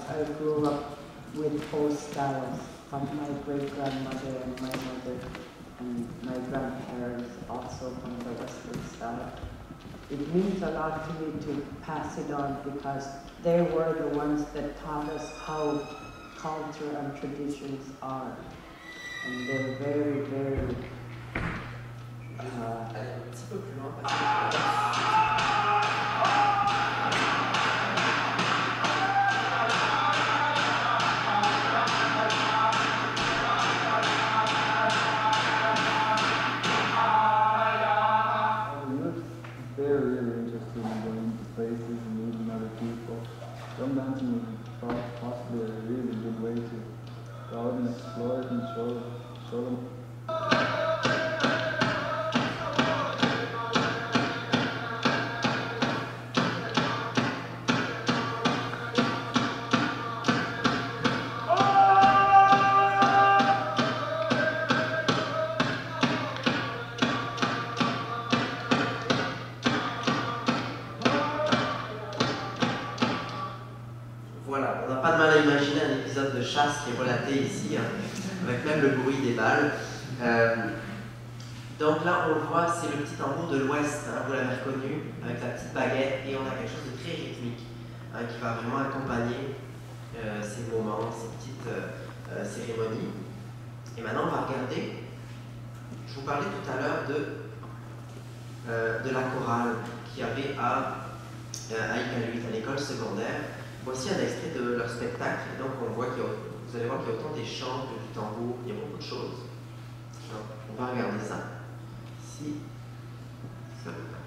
I grew up with both styles from my great-grandmother and my mother, and my grandparents also from the Western style. It means a lot to me to pass it on because they were the ones that taught us how culture and traditions are. And they're very, very... Voilà, on n'a pas de mal à imaginer un épisode de chasse qui est relaté ici, hein, avec même le bruit des balles. Donc là, on le voit, c'est le petit tambour de l'Ouest, hein, vous l'avez reconnu, avec la petite baguette, et on a quelque chose de très rythmique, hein, qui va vraiment accompagner ces moments, ces petites cérémonies. Et maintenant, on va regarder, je vous parlais tout à l'heure de la chorale qu'il y avait à Iqaluit, à l'école secondaire. Voici un extrait de leur spectacle, et donc on voit vous allez voir qu'il y a autant des chants que du tambour, il y a beaucoup de choses. Donc, on va regarder ça. Si ça vous tente.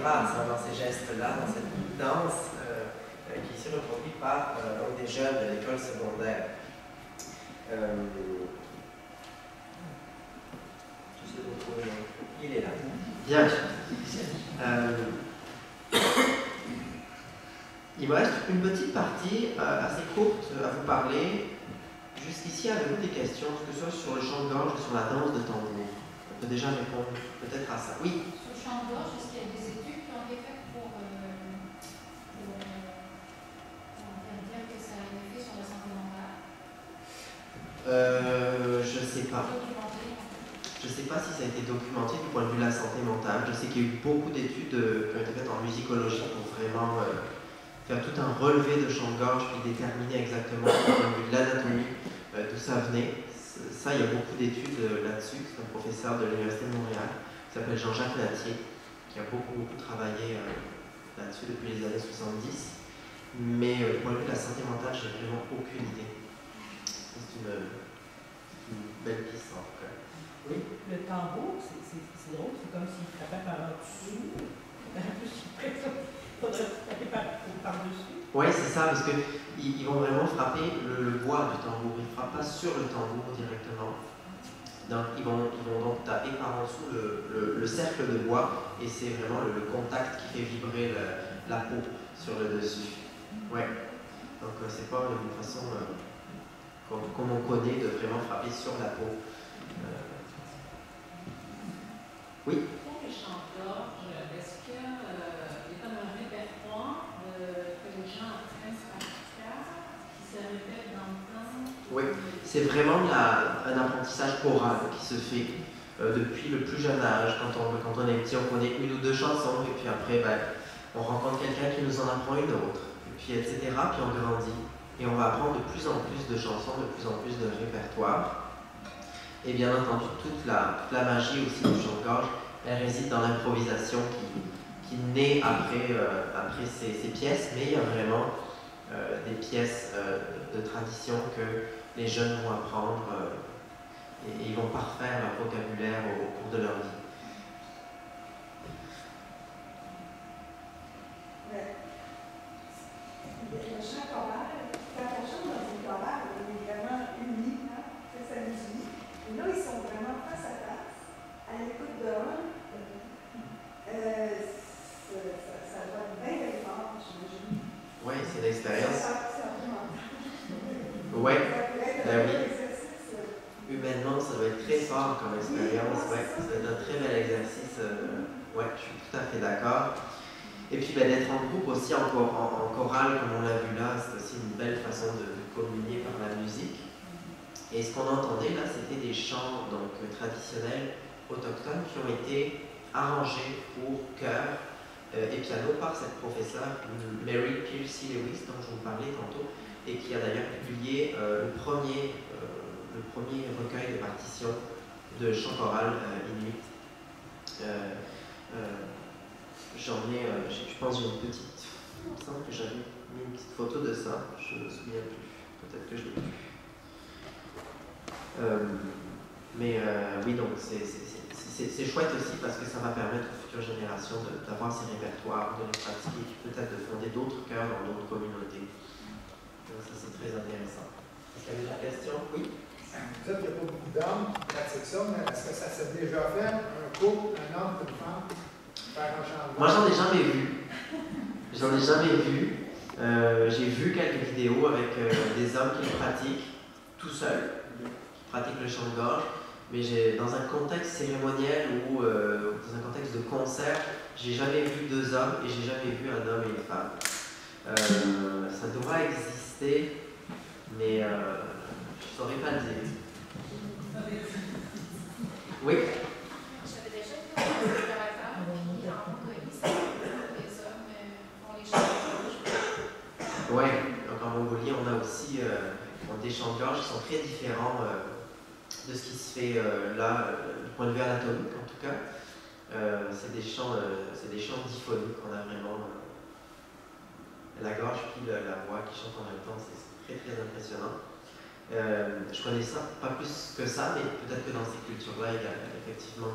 passe hein, dans ces gestes-là, dans cette danse qui est ici reproduite par donc des jeunes de l'école secondaire. Je sais pas trouver, il est là. Bien. Il me reste une petite partie assez courte à vous parler. Jusqu'ici, avez-vous des questions, que ce soit sur le chant de gorge ou sur la danse de tambour? On peut déjà répondre peut-être à ça. Oui. Sur le chant de gorge, est-ce qu'il y a des études qui ont été faites pour dire que ça a un effet sur la santé mentale? Je sais pas. Je sais pas si ça a été documenté du point de vue de la santé mentale. Je sais qu'il y a eu beaucoup d'études qui ont été faites en musicologie pour vraiment faire tout un relevé de chant de gorge puis déterminer exactement du point de vue de l'anatomie d'où ça venait. Ça, il y a beaucoup d'études là-dessus. C'est un professeur de l'Université de Montréal qui s'appelle Jean-Jacques Natier, qui a beaucoup travaillé là-dessus depuis les années 70. Mais du point de vue de la santé mentale, j'ai vraiment aucune idée. C'est une belle piste en tout cas. Oui. Le tambour, c'est drôle, c'est comme s'il frappait par en dessous. Il faudrait frapper par-dessus. Oui, c'est ça, parce qu'ils vont vraiment frapper le bois du tambour. Ils ne frappent pas sur le tambour directement. Donc, ils vont donc taper par en dessous le cercle de bois, et c'est vraiment le contact qui fait vibrer la peau sur le dessus. Ouais. Donc, c'est pas une façon comme on connaît de vraiment frapper sur la peau. Oui. Pour le chant de gorge, est-ce qu'il y a comme un répertoire que les gens apprennent par cœur, qui se répète dans le temps? Oui, c'est vraiment un apprentissage choral qui se fait depuis le plus jeune âge. Quand on est petit, on connaît une ou deux chansons, et puis après, on rencontre quelqu'un qui nous en apprend une autre, et puis etc. Puis on grandit, et on va apprendre de plus en plus de chansons, de plus en plus de répertoires. Et bien entendu, toute la magie aussi du chant de gorge, elle réside dans l'improvisation qui naît après ces pièces, mais il y a vraiment des pièces de tradition que les jeunes vont apprendre et ils vont parfaire leur vocabulaire au cours de leur vie. Le chant choral, quand on chante dans une chorale, on est vraiment unis, hein? Ça nous unit. Et là, ils sont vraiment face à face, à l'écoute d'un. Ça doit être bien fort, j'imagine. Oui, c'est l'expérience. Oui, oui. Humainement, ça doit être très fort comme expérience. Ouais, c'est un très bel exercice. Ouais, je suis tout à fait d'accord. Et puis d'être en groupe aussi, en chorale, comme on l'a vu là, c'est aussi une belle façon de communier par la musique. Et ce qu'on entendait là, c'était des chants donc, traditionnels autochtones qui ont été arrangés pour chœur et piano par cette professeure Mary Piercy Lewis, dont je vous parlais tantôt, et qui a d'ailleurs publié le premier recueil de partitions de chant choral inuit. J'en ai, je pense, j'ai une petite. Il me semble que j'avais mis une petite photo de ça, je ne me souviens plus. Peut-être que je l'ai plus. Oui, donc c'est chouette aussi parce que ça va permettre aux futures générations d'avoir ces répertoires, de les pratiquer, peut-être de fonder d'autres chœurs dans d'autres communautés. Donc ça, c'est très intéressant. Est-ce qu'il y avait la question? Oui? Vous dites qu'il n'y a pas beaucoup d'hommes qui pratiquent ça, mais est-ce que ça s'est déjà fait, un couple, un homme, une femme, faire un changement? Moi, j'en ai jamais vu. J'en ai jamais vu. J'ai vu quelques vidéos avec des hommes qui le pratiquent tout seuls, qui pratiquent le chant de gorge, mais dans un contexte cérémoniel ou dans un contexte de concert, j'ai jamais vu deux hommes et j'ai jamais vu un homme et une femme. Ça doit exister, mais je ne saurais pas le dire. Oui? J'avais déjà vu un explorateur qui, en Mongolie, ça les hommes font les chants de gorge. Oui, donc en Mongolie, on a aussi des chants de gorge qui sont très différents de ce qui se fait là, du point de vue anatomique en tout cas. C'est des chants diphoniques, on a vraiment la gorge puis la voix qui chante en même temps, c'est très très impressionnant. Je connais ça, pas plus que ça, mais peut-être que dans ces cultures-là, il y a effectivement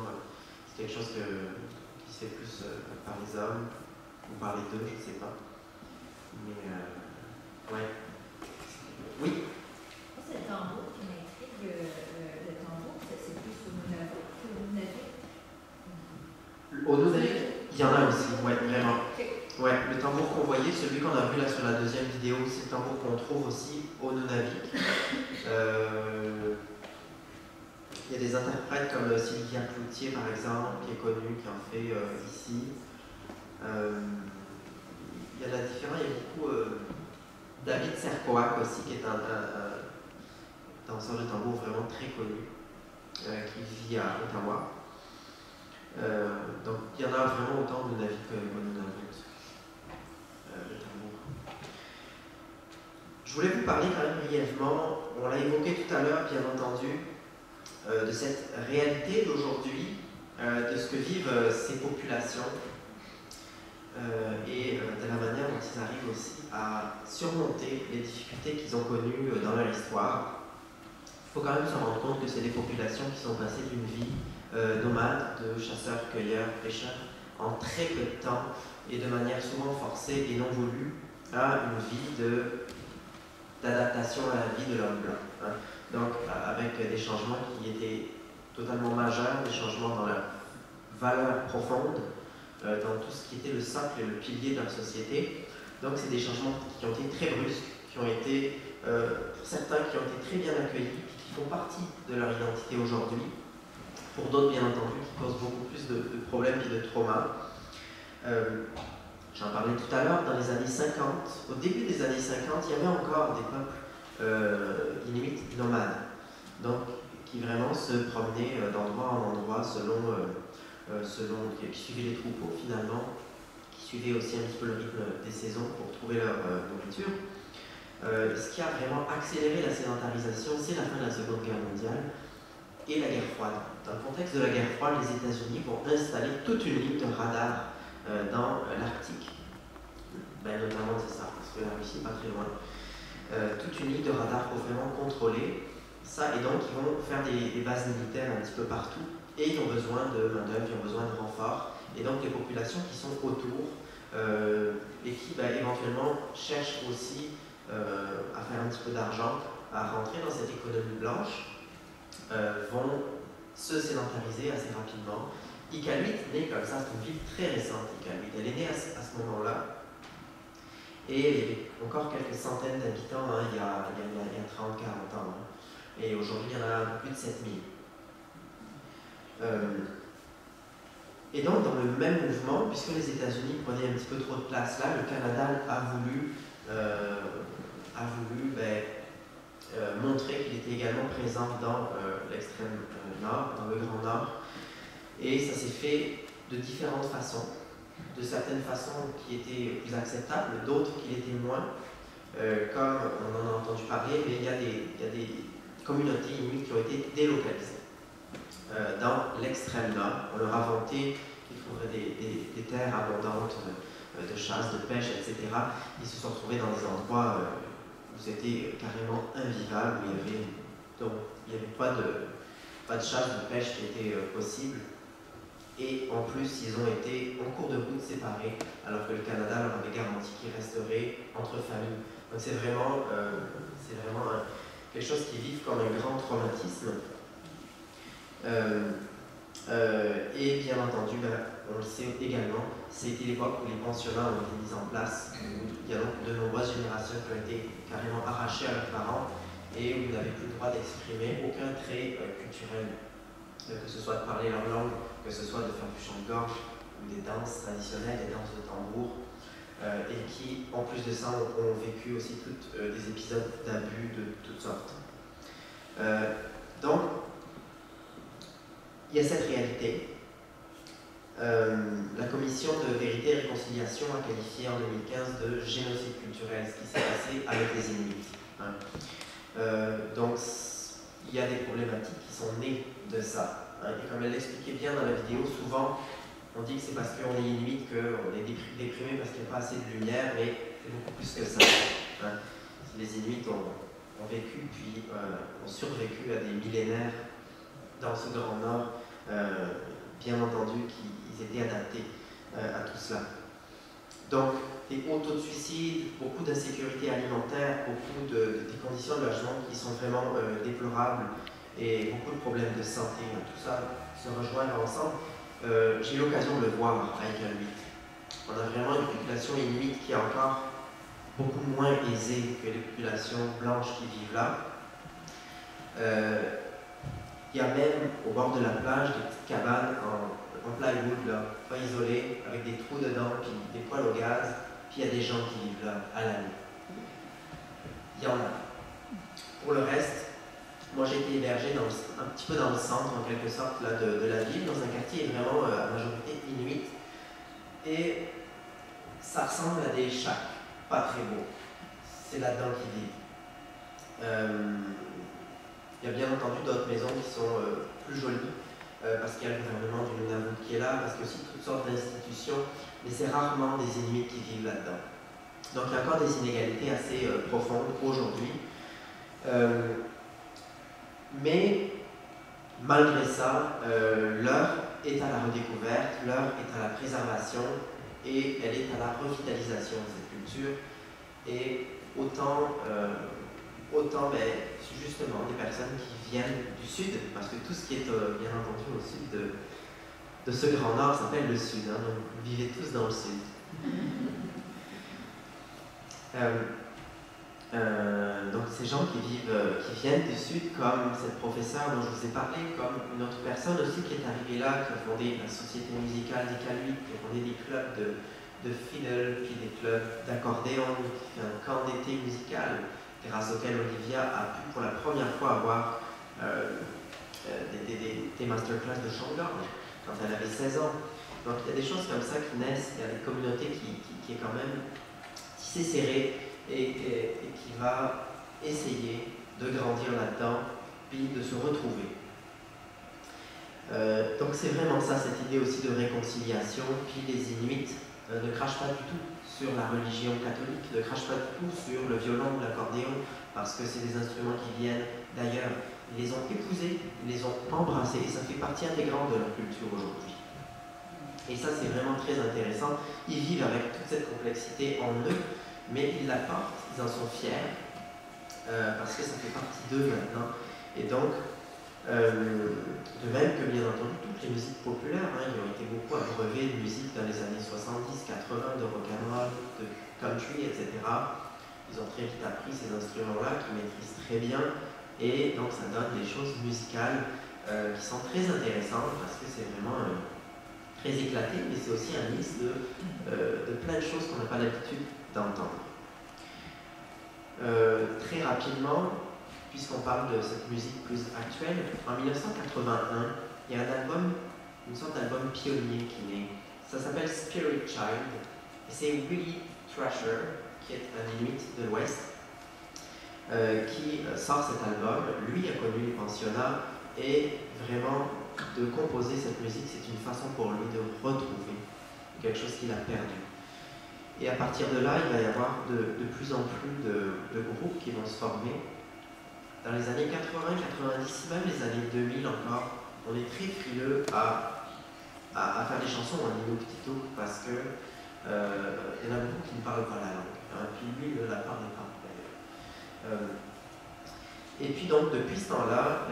c'est quelque chose qui qui se fait plus par les hommes ou par les deux, je ne sais pas. Mais ouais. Oui. Moi, c'est le tambour qui m'intrigue. Le tambour, c'est plus au Nunavik. Au Nunavik, il y en a aussi, ouais, vraiment. Ouais, le tambour qu'on voyait, celui qu'on a vu là sur la deuxième vidéo, c'est le tambour qu'on trouve aussi au Nunavik. Il y a des interprètes comme Sylvia Cloutier, par exemple, qui est connue, qui en fait ici. Il y en a différents, il y a beaucoup. David Sercoac aussi, qui est un danseur de tambour vraiment très connu, qui vit à Ottawa. Donc il y en a vraiment autant de Nunavik qu'au Nunavik. Le tambour. Je voulais vous parler quand même brièvement, on l'a évoqué tout à l'heure, bien entendu, de cette réalité d'aujourd'hui, de ce que vivent ces populations et de la manière dont ils arrivent aussi à surmonter les difficultés qu'ils ont connues dans leur histoire. Il faut quand même se rendre compte que c'est des populations qui sont passées d'une vie nomade, de chasseurs, cueilleurs, pêcheurs, en très peu de temps et de manière souvent forcée et non voulue, à une vie d'adaptation à la vie de l'homme blanc. Hein. Donc, avec des changements qui étaient totalement majeurs, des changements dans leur valeur profonde, dans tout ce qui était le socle et le pilier de leur société. Donc, c'est des changements qui ont été très brusques, qui ont été, pour certains, qui ont été très bien accueillis, qui font partie de leur identité aujourd'hui. Pour d'autres, bien entendu, qui causent beaucoup plus de problèmes et de traumas. J'en parlais tout à l'heure, dans les années 50, au début des années 50, il y avait encore des peuples inuits nomades, donc qui vraiment se promenaient d'endroit en endroit qui suivaient les troupeaux finalement, qui suivaient aussi un petit peu le rythme des saisons pour trouver leur nourriture. Ce qui a vraiment accéléré la sédentarisation, c'est la fin de la Seconde Guerre mondiale et la guerre froide. Dans le contexte de la guerre froide, les États-Unis vont installer toute une ligne de radars dans l'Arctique. Notamment, c'est ça, parce que la Russie n'est pas très loin. Toute une ligne de radars pour vraiment contrôler ça, et donc ils vont faire des bases militaires un petit peu partout, et ils ont besoin de main-d'œuvre, ils ont besoin de renforts, et donc les populations qui sont autour et qui éventuellement cherchent aussi à faire un petit peu d'argent, à rentrer dans cette économie blanche, vont se sédentariser assez rapidement. Iqaluit naît comme ça, c'est une ville très récente, Iqaluit. Elle est née à ce moment-là. Et il y avait encore quelques centaines d'habitants il y a 30-40 ans. Hein. Et aujourd'hui, il y en a plus de 7000. Et donc, dans le même mouvement, puisque les États-Unis prenaient un petit peu trop de place là, le Canada a voulu montrer qu'il était également présent dans l'extrême nord, dans le Grand Nord. Et ça s'est fait de différentes façons. De certaines façons qui étaient plus acceptables, d'autres qui l'étaient moins, comme on en a entendu parler, mais il y a des communautés inuites qui ont été délocalisées. Dans l'extrême nord, on leur a vanté qu'ils trouveraient des terres abondantes de chasse, de pêche, etc. Ils se sont retrouvés dans des endroits où c'était carrément invivable, où il n'y avait pas de chasse, de pêche qui était possible. Et en plus, ils ont été en cours de route séparés, alors que le Canada leur avait garanti qu'ils resteraient entre familles. Donc c'est vraiment quelque chose qu'ils vivent comme un grand traumatisme. Et bien entendu, on le sait également, c'était l'époque où les pensionnats ont été mis en place, où il y a donc de nombreuses générations qui ont été carrément arrachées à leurs parents et où ils n'avaient plus le droit d'exprimer aucun trait culturel, que ce soit de parler leur langue, que ce soit de faire du chant de gorge ou des danses traditionnelles, des danses de tambour, et qui, en plus de ça, ont vécu aussi des épisodes d'abus de toutes sortes. Donc, il y a cette réalité. La commission de vérité et réconciliation a qualifié en 2015 de génocide culturel ce qui s'est passé avec les Inuits. Hein. Donc, il y a des problématiques qui sont nées de ça. Hein. Et comme elle l'expliquait bien dans la vidéo, souvent on dit que c'est parce qu'on est Inuit qu'on est déprimé parce qu'il n'y a pas assez de lumière, mais c'est beaucoup plus que ça. Hein. Les Inuits ont vécu, puis ont survécu à des millénaires dans ce Grand Nord bien entendu qu'ils étaient adaptés à tout cela. Donc, des hauts taux de suicide, beaucoup d'insécurité alimentaire, beaucoup des conditions de logement qui sont vraiment déplorables et beaucoup de problèmes de santé. Tout ça se rejoint ensemble. J'ai eu l'occasion de le voir à Iqaluit. On a vraiment une population inuite qui est encore beaucoup moins aisée que les populations blanches qui vivent là. Il y a même au bord de la plage des petites cabanes en plywood, là, pas isolées, avec des trous dedans, puis des poêles au gaz, puis il y a des gens qui vivent là à l'année. Il y en a. Pour le reste, moi j'ai été hébergé un petit peu dans le centre, en quelque sorte, là, de la ville, dans un quartier vraiment à majorité inuite. Et ça ressemble à des shacks, pas très beaux. C'est là-dedans qu'ils vivent. Il y a bien entendu d'autres maisons qui sont plus jolies, parce qu'il y a le gouvernement du Nunavut qui est là, parce qu'il y a aussi toutes sortes d'institutions, mais c'est rarement des Inuits qui vivent là-dedans. Donc il y a encore des inégalités assez profondes aujourd'hui. Mais malgré ça, l'heure est à la redécouverte, l'heure est à la préservation et elle est à la revitalisation de cette culture. Et autant justement des personnes qui viennent du sud, parce que tout ce qui est bien entendu au sud de ce grand nord s'appelle le sud, hein, donc vous vivez tous dans le sud. Donc ces gens qui viennent du sud, comme cette professeure dont je vous ai parlé, comme une autre personne aussi qui est arrivée là, qui a fondé la société musicale d'Iqaluit, qui a fondé des clubs de fiddle, puis des clubs d'accordéon, qui fait un camp d'été musical, grâce auquel Olivia a pu pour la première fois avoir des masterclass de chant-gorge quand elle avait 16 ans. Donc il y a des choses comme ça qui naissent, il y a une communauté qui est quand même tissée serrée et qui va essayer de grandir là-dedans, puis de se retrouver. Donc c'est vraiment ça, cette idée aussi de réconciliation, puis les Inuits ne crachent pas du tout sur la religion catholique, ne crachent pas du tout sur le violon ou l'accordéon, parce que c'est des instruments qui viennent d'ailleurs. Ils les ont épousés, ils les ont embrassés, et ça fait partie intégrante de leur culture aujourd'hui. Et ça, c'est vraiment très intéressant. Ils vivent avec toute cette complexité en eux, mais ils la portent, ils en sont fiers, parce que ça fait partie d'eux maintenant. Et donc, de même que bien entendu toutes les musiques populaires, hein, ils ont été beaucoup abreuvés de musique dans les années 70, 80, de rock'n'roll, de country, etc. Ils ont très vite appris ces instruments-là qu'ils maîtrisent très bien, et donc ça donne des choses musicales qui sont très intéressantes parce que c'est vraiment très éclaté, mais c'est aussi un mix de plein de choses qu'on n'a pas l'habitude d'entendre. Très rapidement, puisqu'on parle de cette musique plus actuelle, en 1981, il y a un album, une sorte d'album pionnier qui naît. Ça s'appelle Spirit Child, et c'est Willie Thrasher, qui est un Inuit de l'Ouest, qui sort cet album. Lui a connu les pensionnats, et vraiment, de composer cette musique, c'est une façon pour lui de retrouver quelque chose qu'il a perdu. Et à partir de là, il va y avoir de plus en plus de groupes qui vont se former. Dans les années 80, 90, même les années 2000 encore, on est très frileux à faire des chansons en inuktitut parce que il y en a beaucoup qui ne parlent pas la langue. Hein, puis lui, il ne la parlait pas d'ailleurs. Et puis donc, depuis ce temps-là,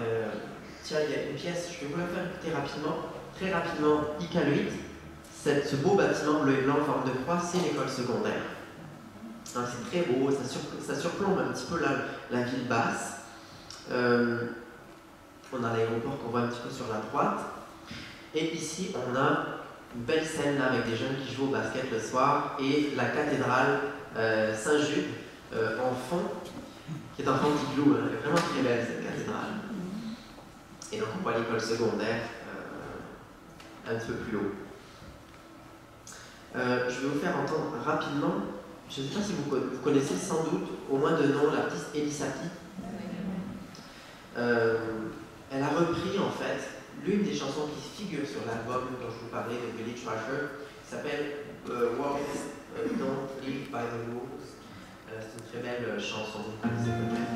tiens, il y a une pièce, je vais vous la faire écouter rapidement. Très rapidement, Iqaluit, ce beau bâtiment bleu et blanc en forme de croix, c'est l'école secondaire. Hein, c'est très beau, ça surplombe un petit peu la ville basse. On a l'aéroport qu'on voit un petit peu sur la droite. Et ici, on a une belle scène là, avec des jeunes qui jouent au basket le soir et la cathédrale Saint-Jude en fond, qui est en fond d'igloo. Elle est vraiment très belle cette cathédrale. Et donc on voit l'école secondaire un petit peu plus haut. Je vais vous faire entendre rapidement, je ne sais pas si vous connaissez sans doute au moins de nom l'artiste Elisaki. Elle a repris en fait l'une des chansons qui figure sur l'album dont je vous parlais de Willie Thrasher, qui s'appelle Warriors Don't Live by the Rules. C'est une très belle chanson, c'est peut-être.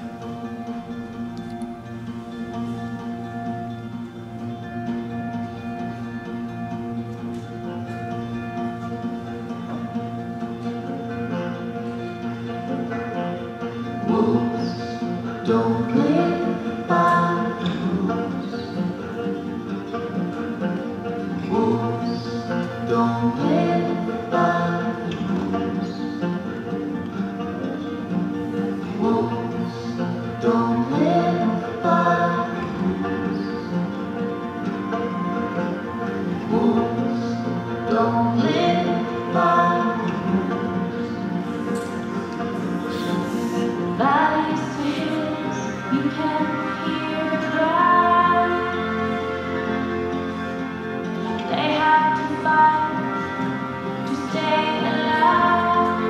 Don't live by the rules. Don't live by the rules. Don't live by valleys, hills, you can hear the cry. They have to fight to stay alive.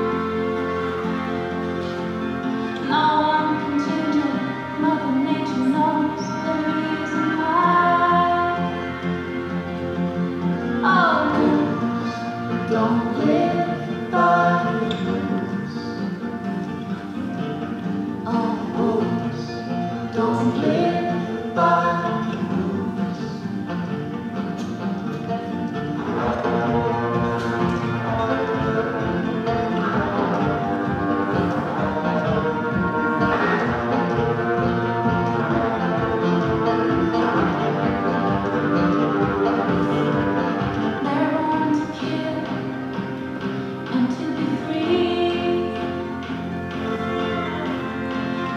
No one contingent, Mother Nature knows the reason why. Oh, rules, don't live by the rules. Oh, rules, don't live by the rules. They're born to kill and to be free.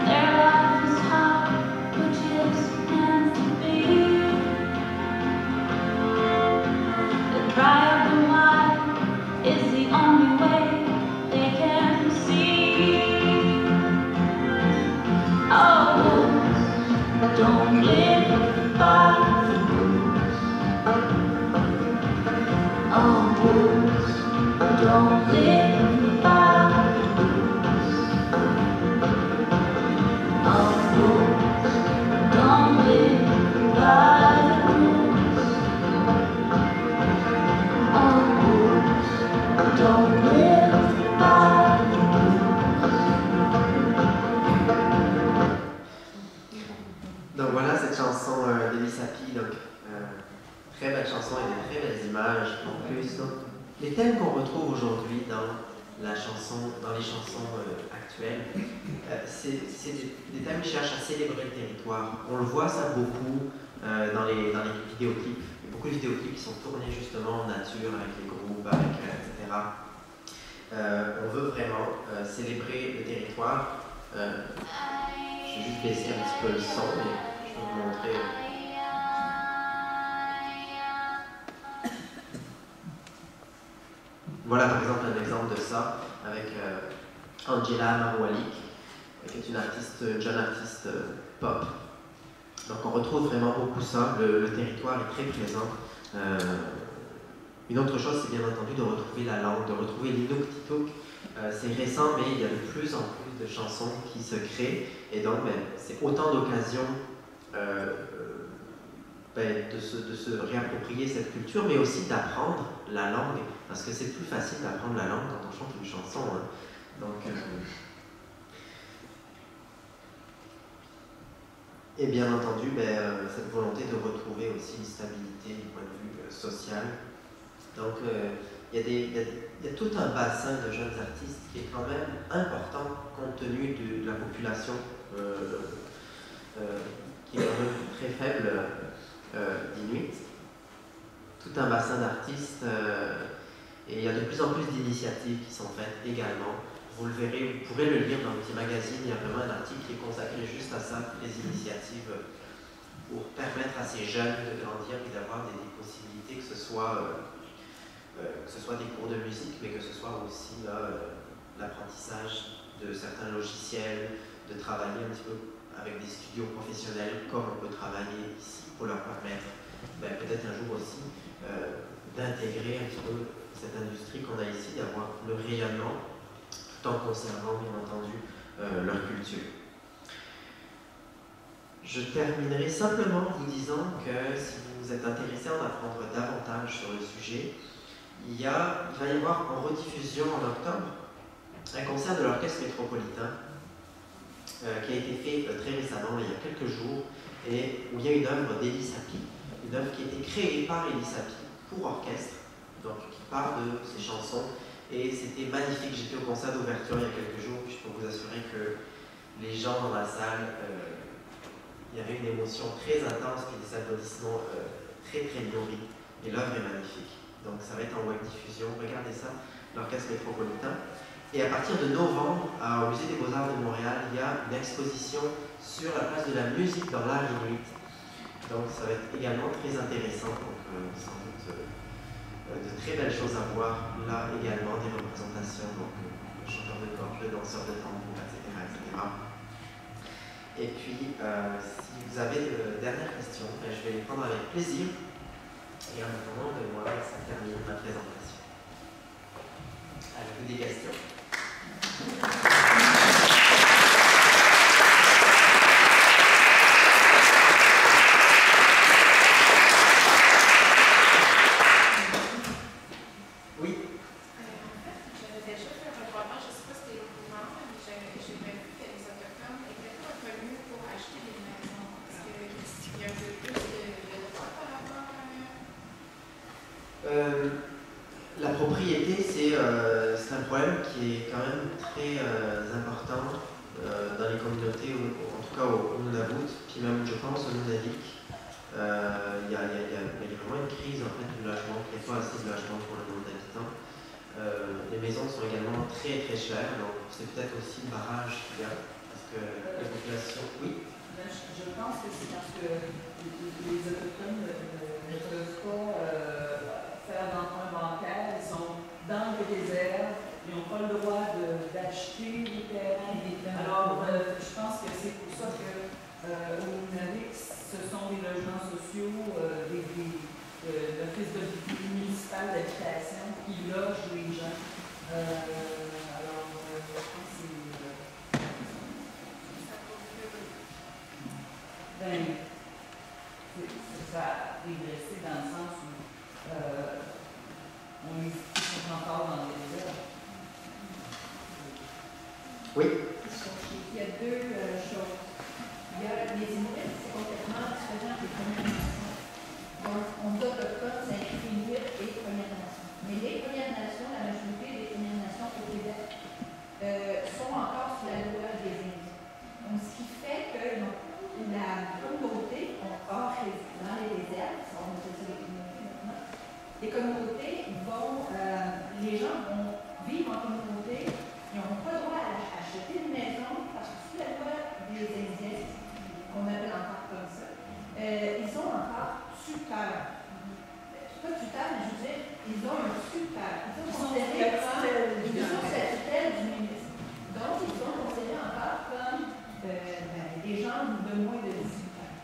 Their life is hard, which is meant to be. The cry of the wild is the only way they can see. Oh, wolves, don't live by the rules. Oh, wolves, don't live by the rules. Oh, wolves, don't live by the rules. Oh, wolves, don't live by the Donc voilà cette chanson d'Elie Sapi, donc très belle chanson et des très belles images en plus. Donc, les thèmes qu'on retrouve aujourd'hui dans les chansons actuelles, c'est des thèmes qui cherchent à célébrer le territoire. On le voit ça beaucoup dans les vidéoclips. Il y a beaucoup de vidéoclips qui sont tournés justement en nature avec les groupes, etc. On veut vraiment célébrer le territoire. Je vais juste baisser un petit peu le son, mais je vais vous montrer. Voilà par exemple un exemple de ça avec Angela Marwalik, qui est une jeune artiste pop. Donc on retrouve vraiment beaucoup ça, le territoire est très présent. Une autre chose, c'est bien entendu de retrouver la langue, de retrouver l'Inuktitut. C'est récent, mais il y a de plus en plus de chansons qui se créent, et donc c'est autant d'occasions de se réapproprier cette culture, mais aussi d'apprendre la langue, parce que c'est plus facile d'apprendre la langue quand on chante une chanson. Hein. Donc, et bien entendu, cette volonté de retrouver aussi une stabilité du point de vue social. Donc, il y a tout un bassin de jeunes artistes qui est quand même important compte tenu de la population qui est quand même très faible d'Inuit. Tout un bassin d'artistes et il y a de plus en plus d'initiatives qui sont faites également. Vous le verrez, vous pourrez le lire dans le petit magazine, il y a vraiment un article qui est consacré juste à ça, les initiatives pour permettre à ces jeunes de grandir et d'avoir des possibilités, que ce soit des cours de musique, mais que ce soit aussi l'apprentissage de certains logiciels, de travailler un petit peu avec des studios professionnels, comme on peut travailler ici, pour leur permettre peut-être un jour aussi d'intégrer un petit peu cette industrie qu'on a ici, d'avoir le rayonnement, tout en conservant bien entendu leur culture. Je terminerai simplement en vous disant que si vous êtes intéressé à en apprendre davantage sur le sujet, il va y avoir en rediffusion en octobre un concert de l'Orchestre Métropolitain qui a été fait très récemment, il y a quelques jours, et où il y a une œuvre d'Elie Sapi, une œuvre qui a été créée par Elie Sapi pour orchestre, donc qui part de ses chansons, et c'était magnifique. J'étais au concert d'ouverture il y a quelques jours, puis je peux vous assurer que les gens dans la salle, il y avait une émotion très intense, puis des applaudissements très très nourris, et l'œuvre est magnifique. Donc ça va être en web diffusion, regardez ça, l'Orchestre Métropolitain. Et à partir de novembre, au Musée des Beaux-Arts de Montréal, il y a une exposition sur la place de la musique dans l'art inuit. Donc ça va être également très intéressant, donc sans doute de très belles choses à voir là également, des représentations, donc de chanteurs de corps, de danseurs de tambour, etc. Et puis, si vous avez de dernières questions, je vais les prendre avec plaisir. Et en attendant, moi, ça termine ma présentation. Avez-vous des questions? La propriété, c'est un problème qui est quand même très important dans les communautés, en tout cas au Nunavut, puis même je pense au Nunavik. Il y a vraiment une crise en fait, du logement, il n'y a pas assez de logement pour le nombre d'habitants. Les maisons sont également très très chères, donc c'est peut-être aussi le barrage qu'il y a, parce que la population... Oui? Je pense que c'est parce que les Autochtones ne peuvent pas faire d'emprunt bancaire, ils sont dans le désert, ils n'ont pas le droit d'acheter des terrains. Alors, je pense que c'est pour ça qu'au Nunavik, ce sont des logements sociaux, l'Office municipal d'habitation qui loge les gens. Alors, je pense que c'est... ça a régressé dans le sens où on les sont encore dans les désert. Oui. Il y a deux choses. Il y a les Inuits, c'est complètement différent des Premières Nations. Donc, on dit autochtones, ça inclut Inuits et Premières Nations. Mais les Premières Nations, la majorité des Premières Nations au Québec, sont encore sous la loi des Indiens. Donc, ce qui fait que la communauté, dans les déserts, on appelle ça les communautés maintenant, les communautés vont, les gens vont vivre en communauté, ils n'ont pas le droit à acheter une maison parce que sous la loi des Indiens, qu'on appelle encore comme ça, ils ont encore tuteur. Pas tuteur, mais je veux dire, ils ont un tuteur. Ils sont la tutelle du ministre. Donc, ils sont considérés encore comme des gens de moins de 18 ans.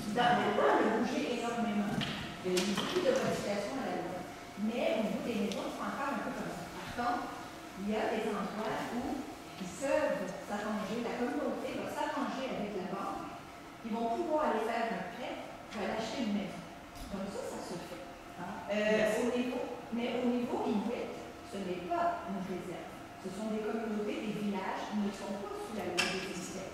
Dans la loi, on a bougé énormément. Il y a eu beaucoup de modifications à la loi. Mais au niveau des maisons, c'est encore un peu comme ça. Par contre, il y a des endroits où ils peuvent s'arranger, la communauté va s'arranger avec la banque, ils vont pouvoir aller faire un prêt pour aller acheter une maison. Donc ça se fait. Mais au niveau Inuit, ce n'est pas une réserve. Ce sont des communautés, des villages qui ne sont pas sous la loi des Indiens.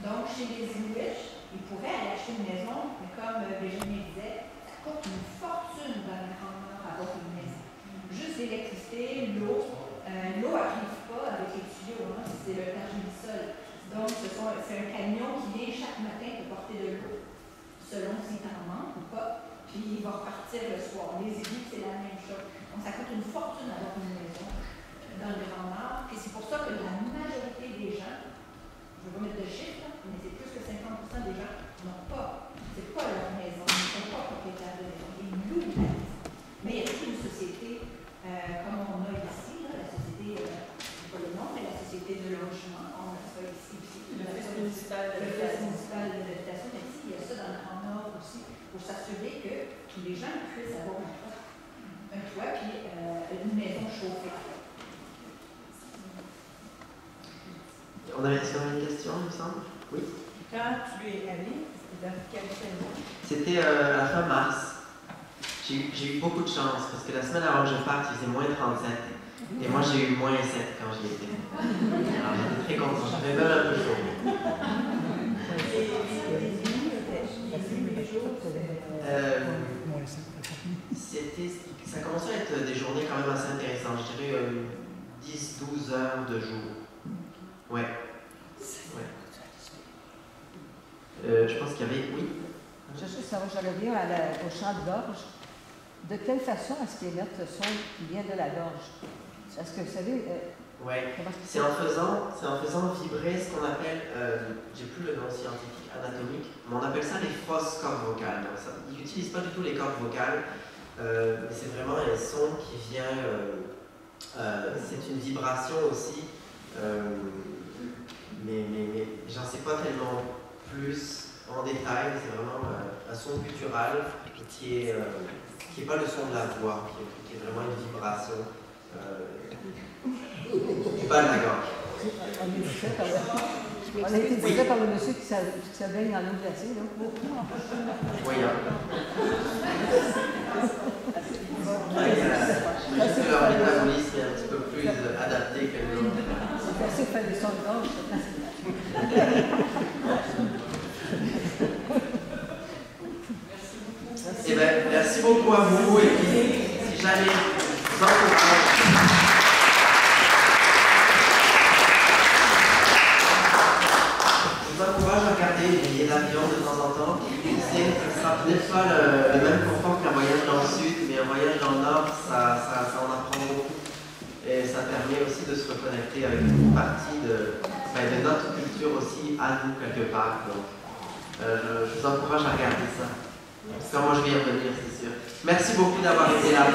Donc chez les Inuits, ils pourraient aller acheter une maison, mais comme Virginie disait, ça coûte une fortune dans le Grand Nord avoir une maison. Juste l'électricité, l'eau. L'eau n'arrive pas avec les tuyaux, hein, c'est le sol. Donc, c'est un camion qui vient chaque matin te porter de l'eau, selon si tu en manques ou pas, puis il va repartir le soir. Les Inuits, c'est la même chose. Donc, ça coûte une fortune d'avoir une maison dans le Grand Nord, et c'est pour ça que la majorité des gens, je vais pas mettre de chiffres, mais c'est plus que 50% des gens n'ont pas, c'est pas leur maison, ils ne sont pas propriétaires de maison, ils louent la maison. Mais il y a toute une société, comme on a ici, là, la société, je ne sais pas le nom, mais la société de logement, on a ça ici aussi. Le Office municipal d'habitation, mais ici, il y a ça dans le Grand Nord aussi, pour s'assurer que les gens puissent avoir un toit puis une maison chauffée. Est-ce qu'on a une question, il me semble? Oui. Quand tu es allé, c'était dans quelle saison? C'était à la fin mars. J'ai eu beaucoup de chance parce que la semaine avant que je parte, il faisait moins 37. Et moi, j'ai eu moins 7 quand j'y étais. Alors, j'étais très content. J'avais même un peu chaud. Ça commençait à être des journées quand même assez intéressantes. Je dirais 10-12 heures de jour. Ouais. Je pense qu'il y avait... Oui? Je sais, ça va, j'allais dire au champ de gorge. de quelle façon est-ce qu'ils émettent le son qui vient de la gorge? Est-ce que vous savez... Ouais, c'est en faisant vibrer ce qu'on appelle, j'ai plus le nom scientifique, anatomique, mais on appelle ça les fausses cordes vocales. Donc ils n'utilisent pas du tout les cordes vocales, mais c'est vraiment un son qui vient, c'est une vibration aussi, mais j'en sais pas tellement plus en détail, c'est vraiment un son guttural qui est pas le son de la voix, qui est vraiment une vibration. Du bas de la gorge. On a été dit par le monsieur qui s'abaigne en eau glacée, là. Voyons. Juste que leur métabolisme est un petit peu plus adapté que le nôtre. C'est assez fait des sons de gorge. Eh bien, merci beaucoup à vous et puis si jamais vous encourage. Je vous encourage à regarder les billets d'avion de temps en temps. Ce ne sera peut-être pas le même confort qu'un voyage dans le sud, mais un voyage dans le nord, ça en apprend beaucoup. Et ça permet aussi de se reconnecter avec une partie de notre culture aussi à nous quelque part. Donc, je vous encourage à regarder ça. En tout cas, moi je vais y revenir, c'est sûr. Merci beaucoup d'avoir été là.